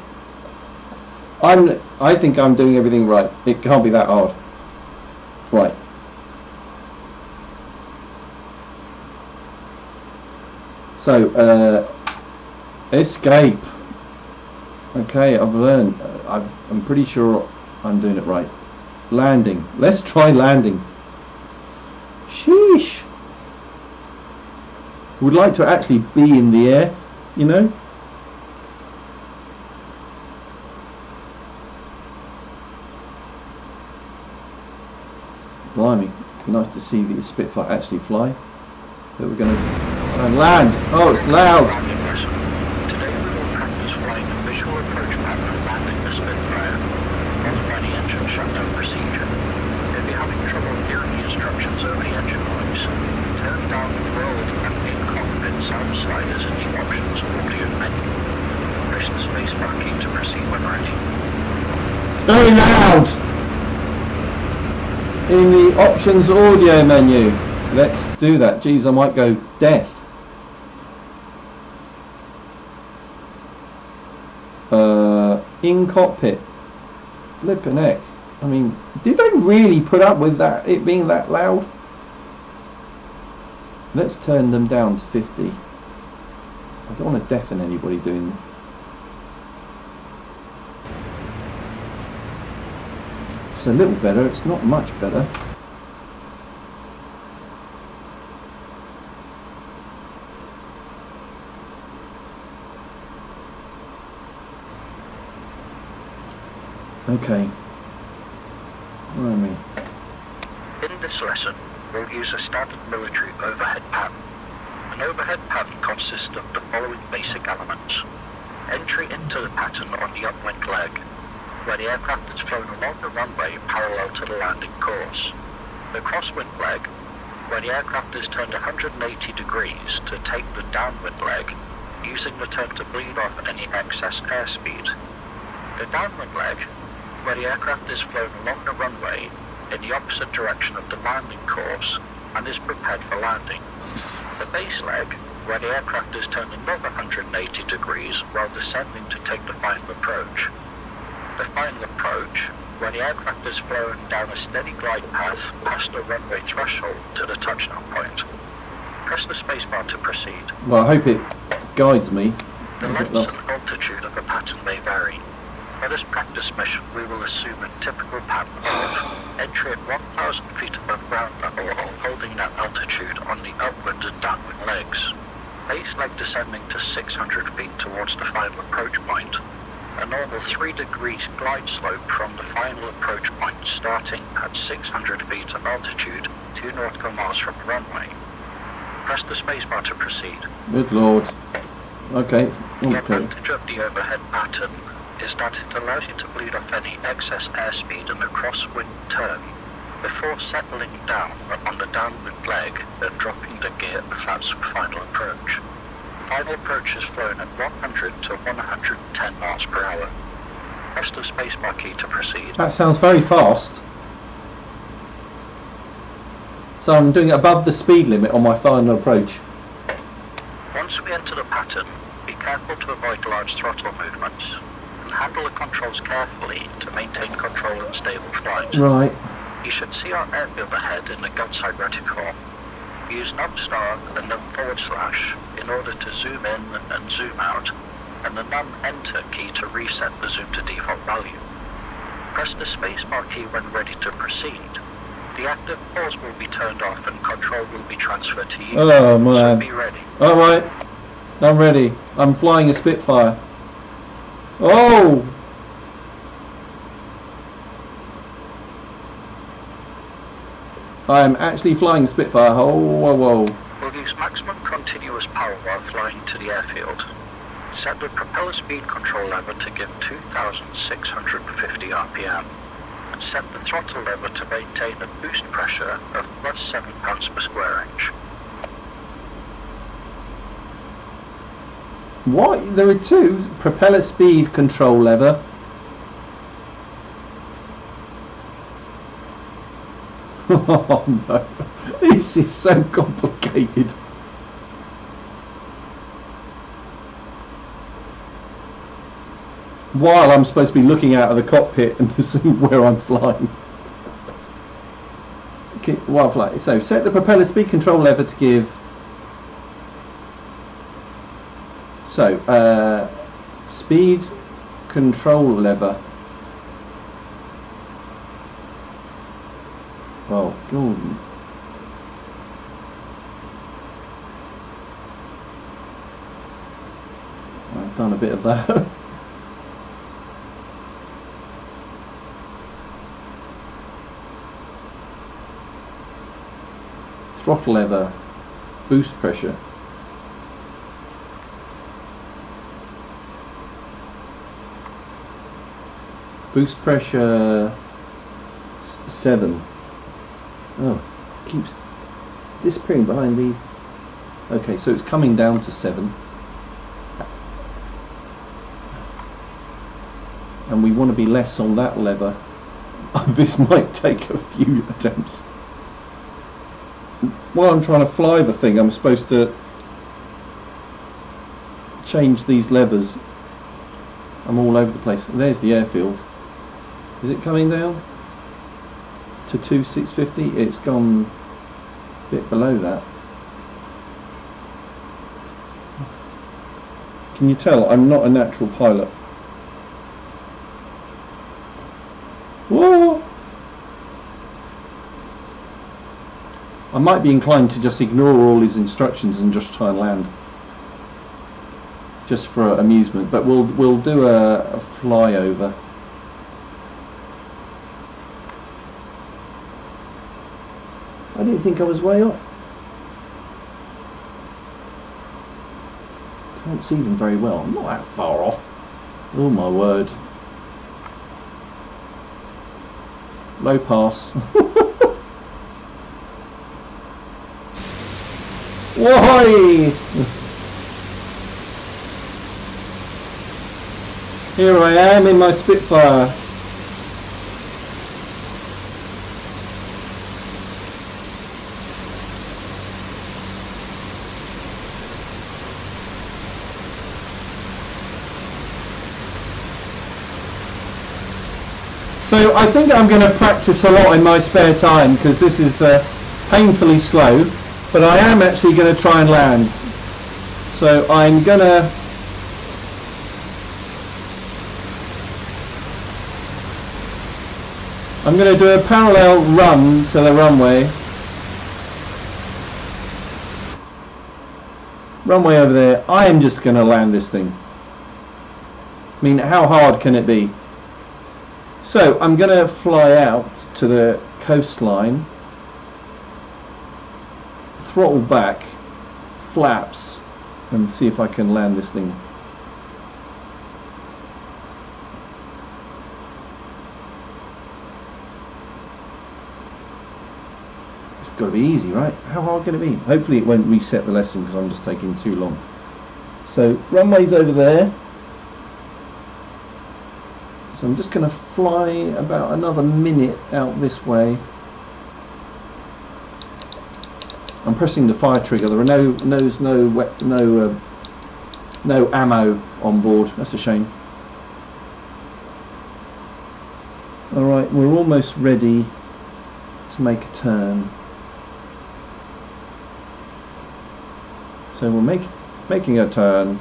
I think I'm doing everything right. It can't be that hard. Right. So, escape. Okay, I've learned. I'm pretty sure I'm doing it right. Landing. Let's try landing. Sheesh. Would like to actually be in the air, you know. Blimey, nice to see the Spitfire actually fly. But we're going to land. Oh, it's loud. Today we will practice flying a visual approach map and landing the Spitfire, followed by the engine shutdown procedure. If you're having trouble hearing the instructions over the engine noise, turn down the world and in-cockpit sound sliders in the options audio menu. Press the spacebar key to proceed when ready. It's very loud! In the options audio menu. Let's do that. Geez, I might go deaf. In cockpit. Flippin' heck. I mean, did they really put up with that, it being that loud? Let's turn them down to 50. I don't want to deafen anybody doing that. It's a little better, it's not much better. Okay. Where am I? In this lesson, we'll use a standard military overhead pattern. An overhead pattern consists of the following basic elements. Entry into the pattern on the upwind leg, where the aircraft is flown along the runway parallel to the landing course. The crosswind leg, where the aircraft is turned 180 degrees to take the downwind leg, using the turn to bleed off any excess airspeed. The downwind leg, where the aircraft is flown along the runway in the opposite direction of the landing course and is prepared for landing. The base leg, where the aircraft is turned another 180 degrees while descending to take the final approach. The final approach, where the aircraft is flown down a steady glide path past the runway threshold to the touchdown point. Press the spacebar to proceed. Well, I hope it guides me. The length and altitude of the pattern may vary. For this practice mission, we will assume a typical pattern of entry at 1,000 feet above ground level while holding that altitude on the upwind and downwind legs. Base leg descending to 600 feet towards the final approach point. A normal 3 degrees glide slope from the final approach point starting at 600 feet of altitude, 2 nautical miles from the runway. Press the spacebar to proceed. Good lord. Okay. The advantage of the overhead pattern is that it allows you to bleed off any excess airspeed in the crosswind turn before settling down on the downwind leg and dropping the gear and flaps for final approach. Final approach is flown at 100 to 110 miles per hour. press the spacebar key to proceed. That sounds very fast. So I'm doing it above the speed limit on my final approach. Once we enter the pattern, be careful to avoid large throttle movements and handle the controls carefully to maintain control and stable flight. Right. You should see our airfield ahead in the gun-sight reticle. Use num start and num / in order to zoom in and zoom out, and the num enter key to reset the zoom to default value. Press the spacebar key when ready to proceed. The active pause will be turned off and control will be transferred to you. Oh man. So be ready. Alright. I'm ready. I'm flying a Spitfire. Oh! I am actually flying Spitfire. Oh, whoa, whoa. We'll use maximum continuous power while flying to the airfield. Set the propeller speed control lever to give 2,650 RPM. And set the throttle lever to maintain a boost pressure of plus 7 pounds per square inch. What? There are two propeller speed control lever. Oh no, this is so complicated. While I'm supposed to be looking out of the cockpit and seeing where I'm flying. Okay, while flying. So set the propeller speed control lever to give. So speed control lever. Oh, Gordon. I've done a bit of that. Throttle lever, boost pressure. Boost pressure 7. Oh, keeps disappearing behind these. Okay, so it's coming down to 7. And we want to be less on that lever. This might take a few attempts. While I'm trying to fly the thing, I'm supposed to change these levers. I'm all over the place. There's the airfield. Is it coming down to 2,650? It's gone a bit below that. Can you tell I'm not a natural pilot? Whoa! I might be inclined to just ignore all his instructions and just try and land, just for amusement. But we'll do a flyover. I didn't think I was way up. Can't see them very well. I'm not that far off. Oh my word. Low pass. Why? Here I am in my Spitfire. So I think I'm going to practice a lot in my spare time because this is painfully slow, but I am actually going to try and land. So I'm going to do a parallel run to the runway. Runway over there. I am just going to land this thing. I mean, how hard can it be? So I'm going to fly out to the coastline, throttle back, flaps, and see if I can land this thing. It's got to be easy, right? How hard can it be? Hopefully it won't reset the lesson because I'm just taking too long. So runway's over there. So So I'm just going to fly about another minute out this way. I'm pressing the fire trigger. There are no ammo on board. That's a shame. Alright, we're almost ready to make a turn. So we're making a turn.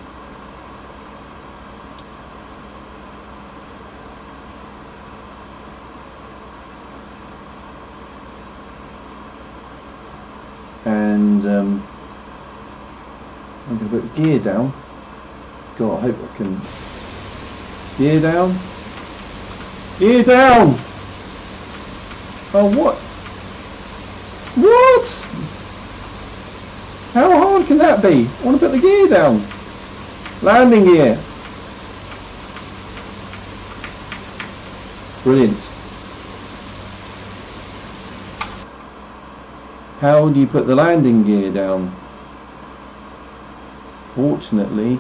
And I'm going to put gear down. God, I hope I can. Gear down. Gear down! Oh, what? What? How hard can that be? I want to put the gear down. Landing gear. Brilliant. How do you put the landing gear down? Fortunately,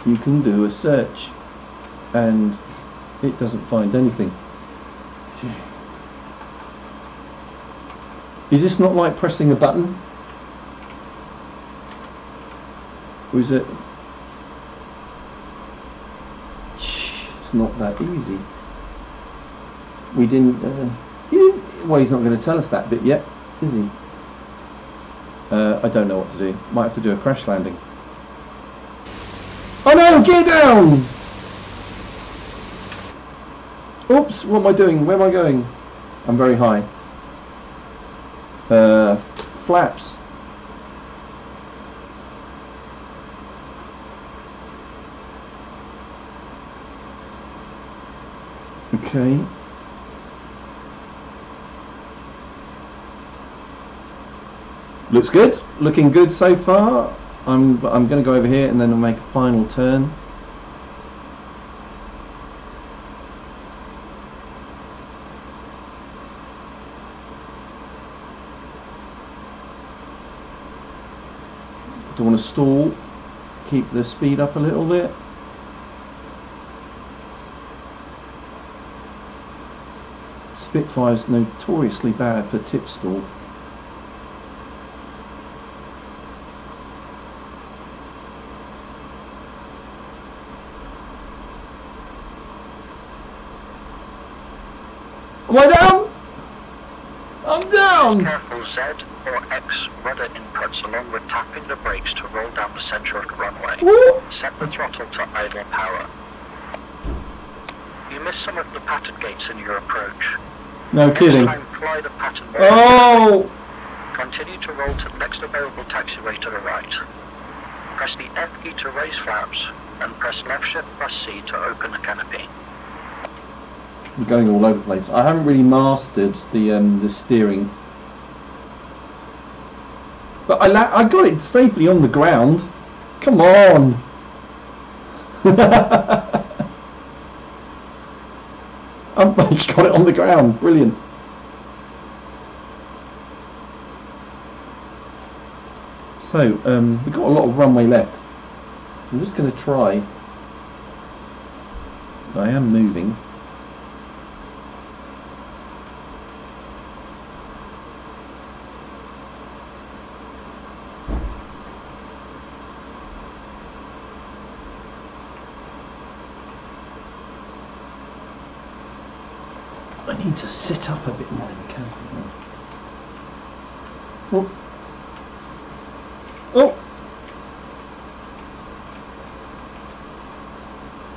you can do a search and it doesn't find anything. Is this not like pressing a button? Or is it? It's not that easy. We didn't. Well, he's not going to tell us that bit yet, is he? I don't know what to do. Might have to do a crash landing. Oh no! Get down! Oops! What am I doing? Where am I going? I'm very high. Flaps. Okay. Looks good. Looking good so far. I'm going to go over here and then I'll make a final turn. Don't want to stall. Keep the speed up a little bit. Spitfire's notoriously bad for tip stall. Am I down? I'm down! Be careful Z or X rudder inputs along with tapping the brakes to roll down the centre of the runway. Ooh. Set the throttle to idle power. You missed some of the pattern gates in your approach. No kidding. Next time, fly the pattern more. Oh! Continue to roll to the next available taxiway to the right. Press the F key to raise flaps, and press left shift plus C to open the canopy. I'm going all over the place. I haven't really mastered the steering, but I got it safely on the ground. Come on! I got it on the ground. Brilliant. So we've got a lot of runway left. I'm just going to try. I am moving. I need to sit up a bit more in the camera. Oh. Oh.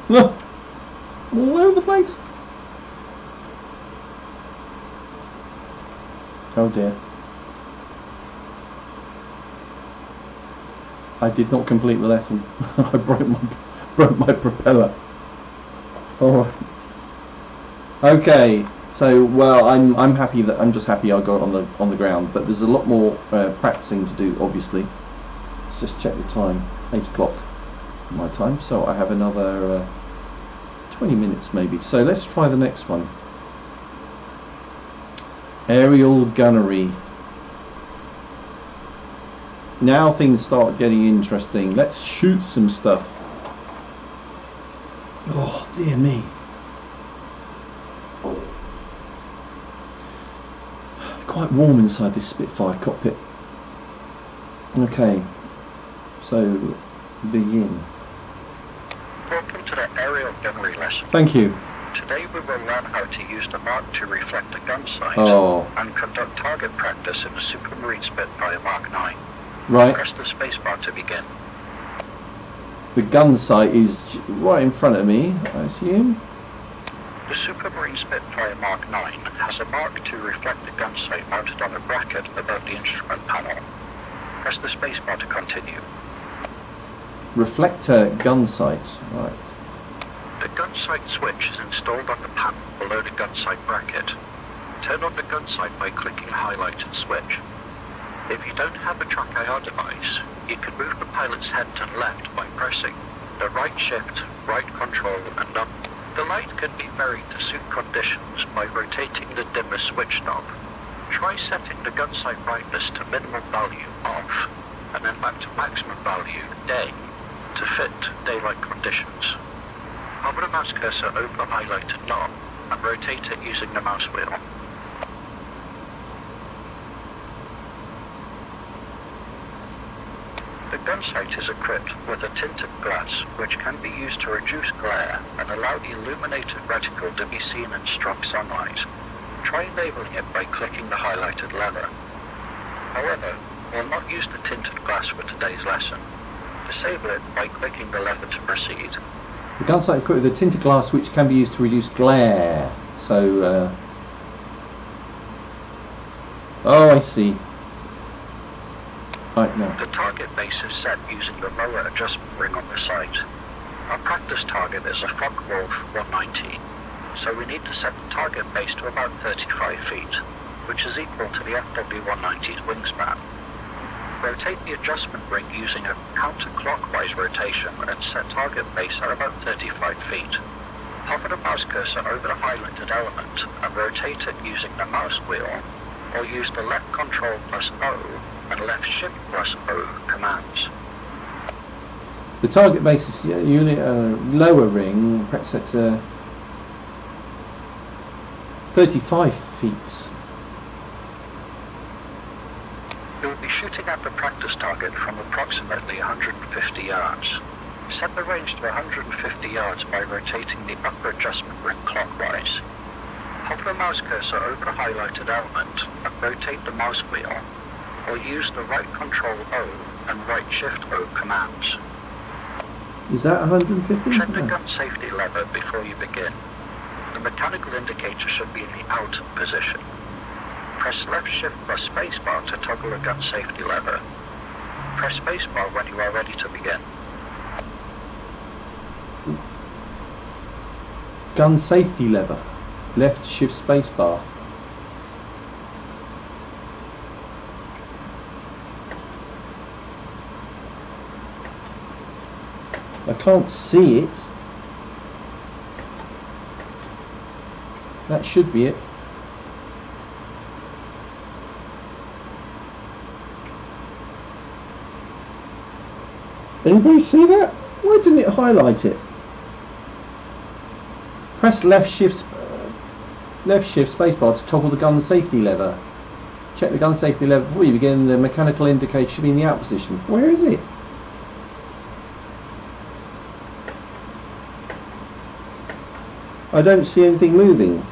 Look. All over the place. Oh dear. I did not complete the lesson. I broke my propeller. Alright. Okay. So, well, I'm happy that I'm just happy I got it on the ground, but there's a lot more practicing to do, obviously. Let's just check the time, 8 o'clock my time, so I have another 20 minutes maybe. So let's try the next one. Aerial gunnery. Now things start getting interesting. Let's shoot some stuff. Oh dear me. Quite warm inside this Spitfire cockpit. Okay, so begin. Welcome to the aerial gunnery lesson. Thank you. Today we will learn how to use the Mark II reflector gun sight and conduct target practice in the Supermarine Spitfire Mark IX. Right. Press the spacebar to begin. The gun sight is right in front of me, I assume. The Supermarine Spitfire Mark IX has a Mark II reflector gun sight mounted on a bracket above the instrument panel. Press the spacebar to continue. Reflector gun sight, right. The gun sight switch is installed on the panel below the gun sight bracket. Turn on the gun sight by clicking the highlighted switch. If you don't have a track IR device, you can move the pilot's head to the left by pressing the right shift, right control and up. The light can be varied to suit conditions by rotating the dimmer switch knob. Try setting the gun sight brightness to minimum value off, and then back to maximum value day to fit daylight conditions. Hover the mouse cursor over the highlighted knob and rotate it using the mouse wheel. The gun sight is equipped with a tinted glass which can be used to reduce glare and allow the illuminated reticle to be seen in strong sunlight. Try enabling it by clicking the highlighted lever. However, we'll not use the tinted glass for today's lesson. Disable it by clicking the lever to proceed. The gun sight equipped with a tinted glass which can be used to reduce glare. So, oh, I see. Right now. The target base is set using the lower adjustment ring on the sight. Our practice target is a Focke-Wulf 190, so we need to set the target base to about 35 feet, which is equal to the FW-190's wingspan. Rotate the adjustment ring using a counterclockwise rotation and set target base at about 35 feet. Hover the mouse cursor over the highlighted element and rotate it using the mouse wheel, or use the left control plus O and left shift plus O commands. The target base is unit lower ring, press set to 35 feet. You'll be shooting at the practice target from approximately 150 yards. Set the range to 150 yards by rotating the upper adjustment ring clockwise. Hover the mouse cursor over the highlighted element and rotate the mouse wheel, or use the right control O and right shift O commands. Is that 150? Check the gun safety lever before you begin. The mechanical indicator should be in the out position. Press left shift plus spacebar to toggle the gun safety lever. Press spacebar when you are ready to begin. Gun safety lever. Left shift spacebar. I can't see it. That should be it. Anybody see that? Why didn't it highlight it? Press left shift spacebar to toggle the gun safety lever. Check the gun safety lever before you begin. The mechanical indicator should be in the out position. Where is it? I don't see anything moving.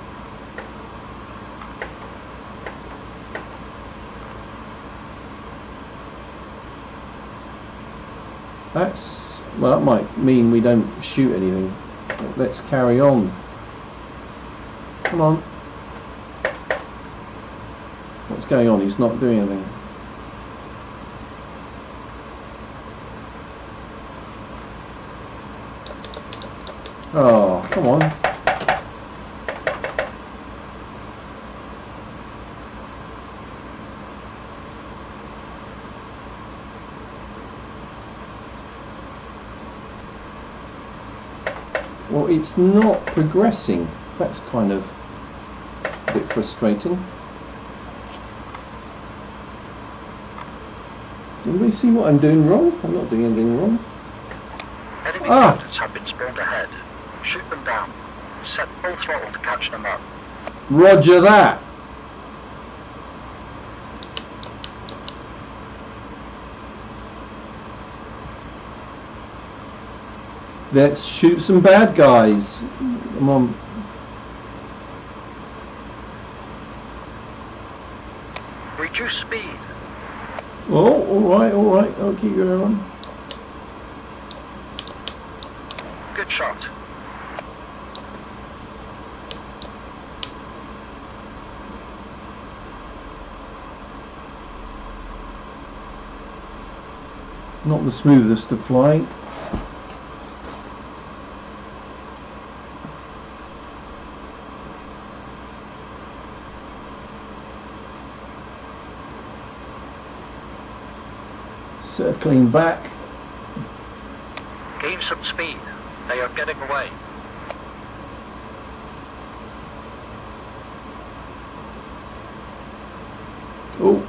That's, well, that might mean we don't shoot anything. Let's carry on. Come on. What's going on? He's not doing anything. Oh, come on. Well, it's not progressing. That's kind of a bit frustrating. Anybody see what I'm doing wrong? I'm not doing anything wrong. Enemy pilots have been spawned ahead. Shoot them down. Set full throttle to catch them up. Roger that. Let's shoot some bad guys. Come on. Reduce speed. Oh, all right. I'll keep you on. Good shot. Not the smoothest of flying. Circling back. Gain some speed. They are getting away. Oh.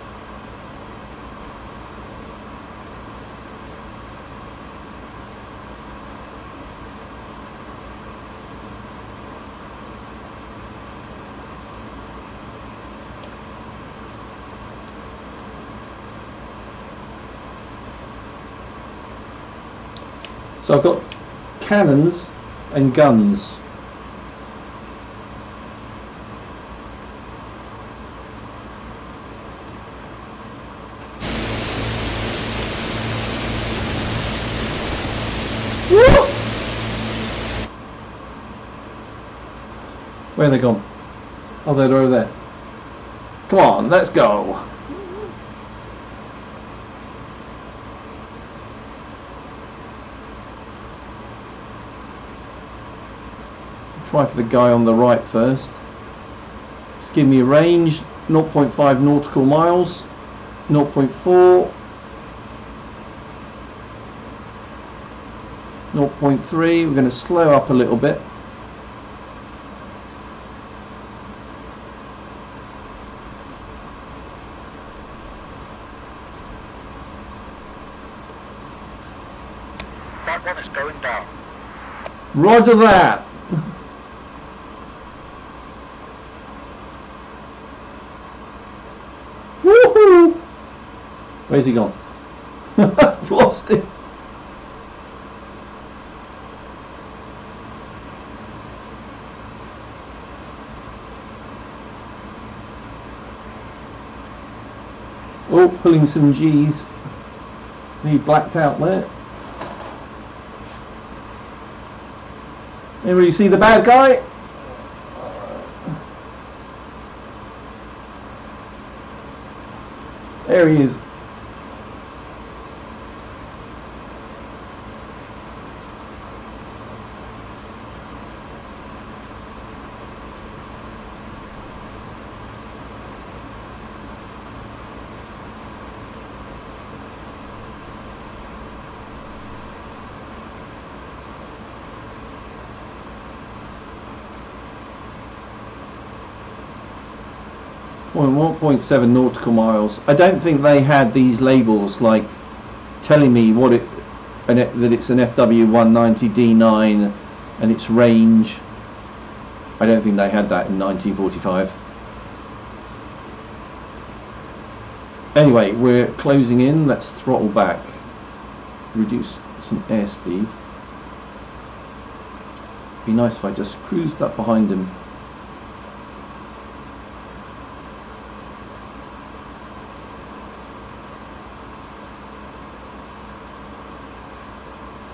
So I've got cannons and guns. Woo! Where are they gone? Oh, they're over there. Come on, let's go. Try for the guy on the right first. Just give me a range, 0.5 nautical miles, 0.4, 0.3. We're going to slow up a little bit. That one is going down. Roger that. Woohoo! Where's he gone? I've lost him. Oh, pulling some G's. He blacked out there. Anybody see the bad guy? There he is. Well, 1.7 nautical miles. I don't think they had these labels like telling me what that it's an FW190 D9 and its range. I don't think they had that in 1945. Anyway, we're closing in. Let's throttle back. Reduce some airspeed. Be nice if I just cruised up behind him.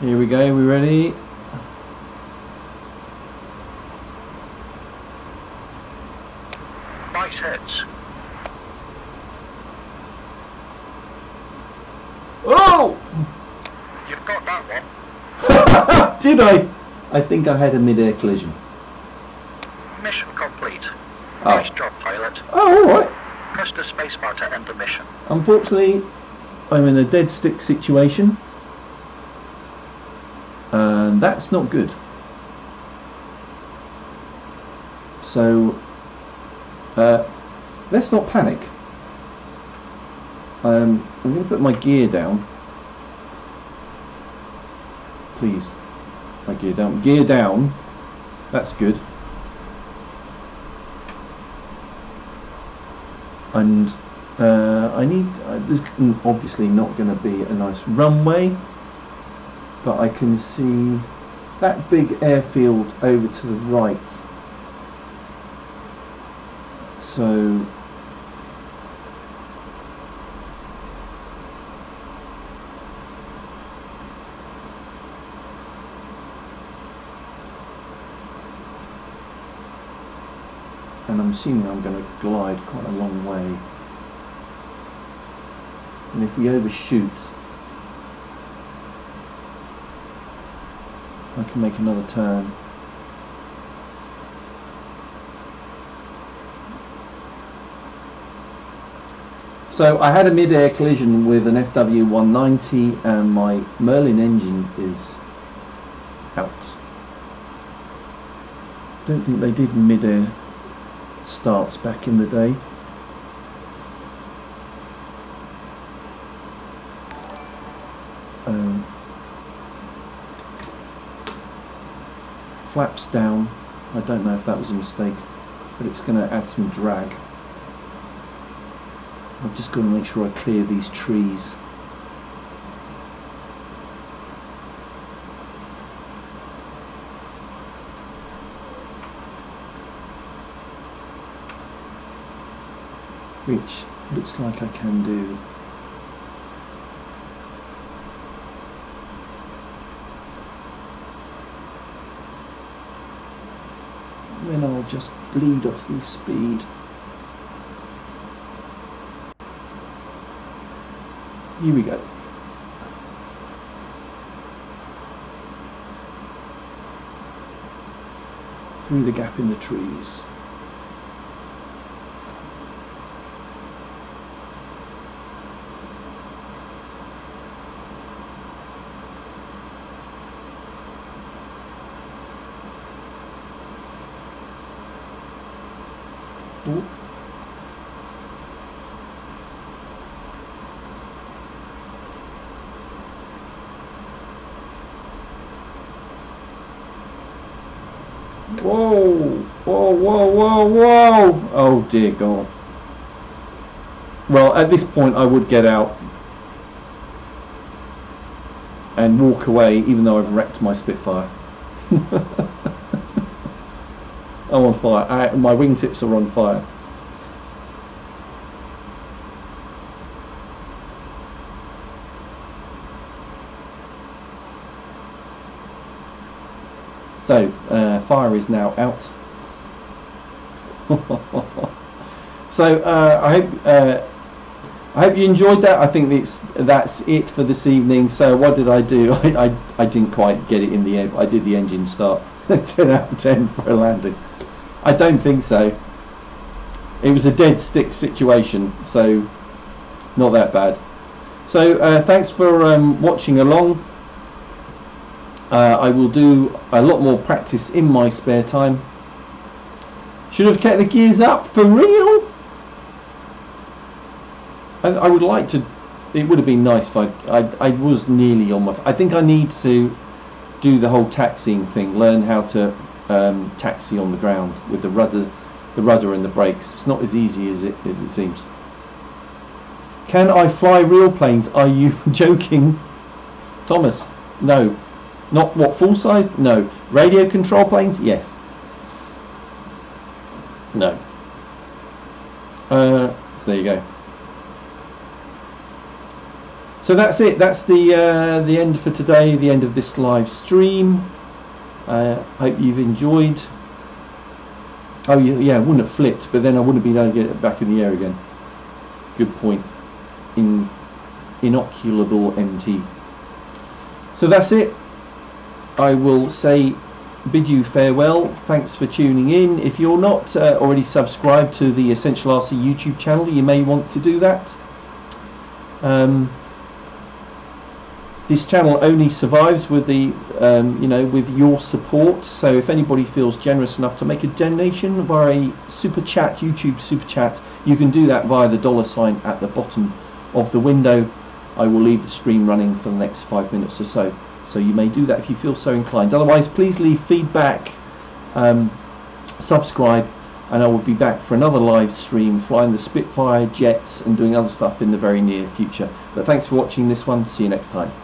Here we go, we ready? Nice hits. Oh! You've got that one. Did I? I think I had a mid-air collision. Mission complete. Oh. Nice job, pilot. Oh, alright. Press the spacebar to end the mission. Unfortunately, I'm in a dead stick situation. And that's not good. So let's not panic. I'm going to put my gear down. Please, my gear down. Gear down. That's good. And there's obviously not going to be a nice runway, but I can see that big airfield over to the right. So and I'm assuming I'm going to glide quite a long way, and if we overshoot I can make another turn. So I had a mid-air collision with an FW190 and my Merlin engine is out. Don't think they did mid-air starts back in the day. Flaps down. I don't know if that was a mistake, but it's going to add some drag. I've just got to make sure I clear these trees. Which looks like I can do. Then I'll just bleed off the speed. Here we go. Through the gap in the trees. Ooh. Whoa, whoa, whoa, whoa, whoa! Oh dear God. Well, at this point I would get out and walk away, even though I've wrecked my Spitfire. I'm on fire. My wingtips are on fire. So, fire is now out. So, I hope you enjoyed that. I think that's it for this evening. So, what did I do? I didn't quite get it in the air, but I did the engine start. 10 out of 10 for a landing. I don't think so. It was a dead stick situation, so not that bad. So, thanks for watching along. I will do a lot more practice in my spare time. Should have kept the gears up for real. I would like to. It would have been nice if I was nearly on my. I think I need to do the whole taxiing thing. Learn how to taxi on the ground with the rudder and the brakes. It's not as easy as it seems. Can I fly real planes? Are you joking, Thomas? No. Not what, full size? No. Radio control planes? Yes. No. So there you go. So that's it. That's the end for today. The end of this live stream. Hope you've enjoyed. Oh yeah, I wouldn't have flipped, but then I wouldn't have been able to get it back in the air again. Good point. Inoculable MT. So that's it. I will bid you farewell. Thanks for tuning in. If you're not already subscribed to the Essential RC YouTube channel, you may want to do that. This channel only survives with the with your support. So if anybody feels generous enough to make a donation via a super chat, YouTube super chat, you can do that via the $ at the bottom of the window. I will leave the stream running for the next 5 minutes or so. So you may do that if you feel so inclined. Otherwise, please leave feedback subscribe, and I will be back for another live stream flying the Spitfire jets and doing other stuff in the very near future. But thanks for watching this one. See you next time.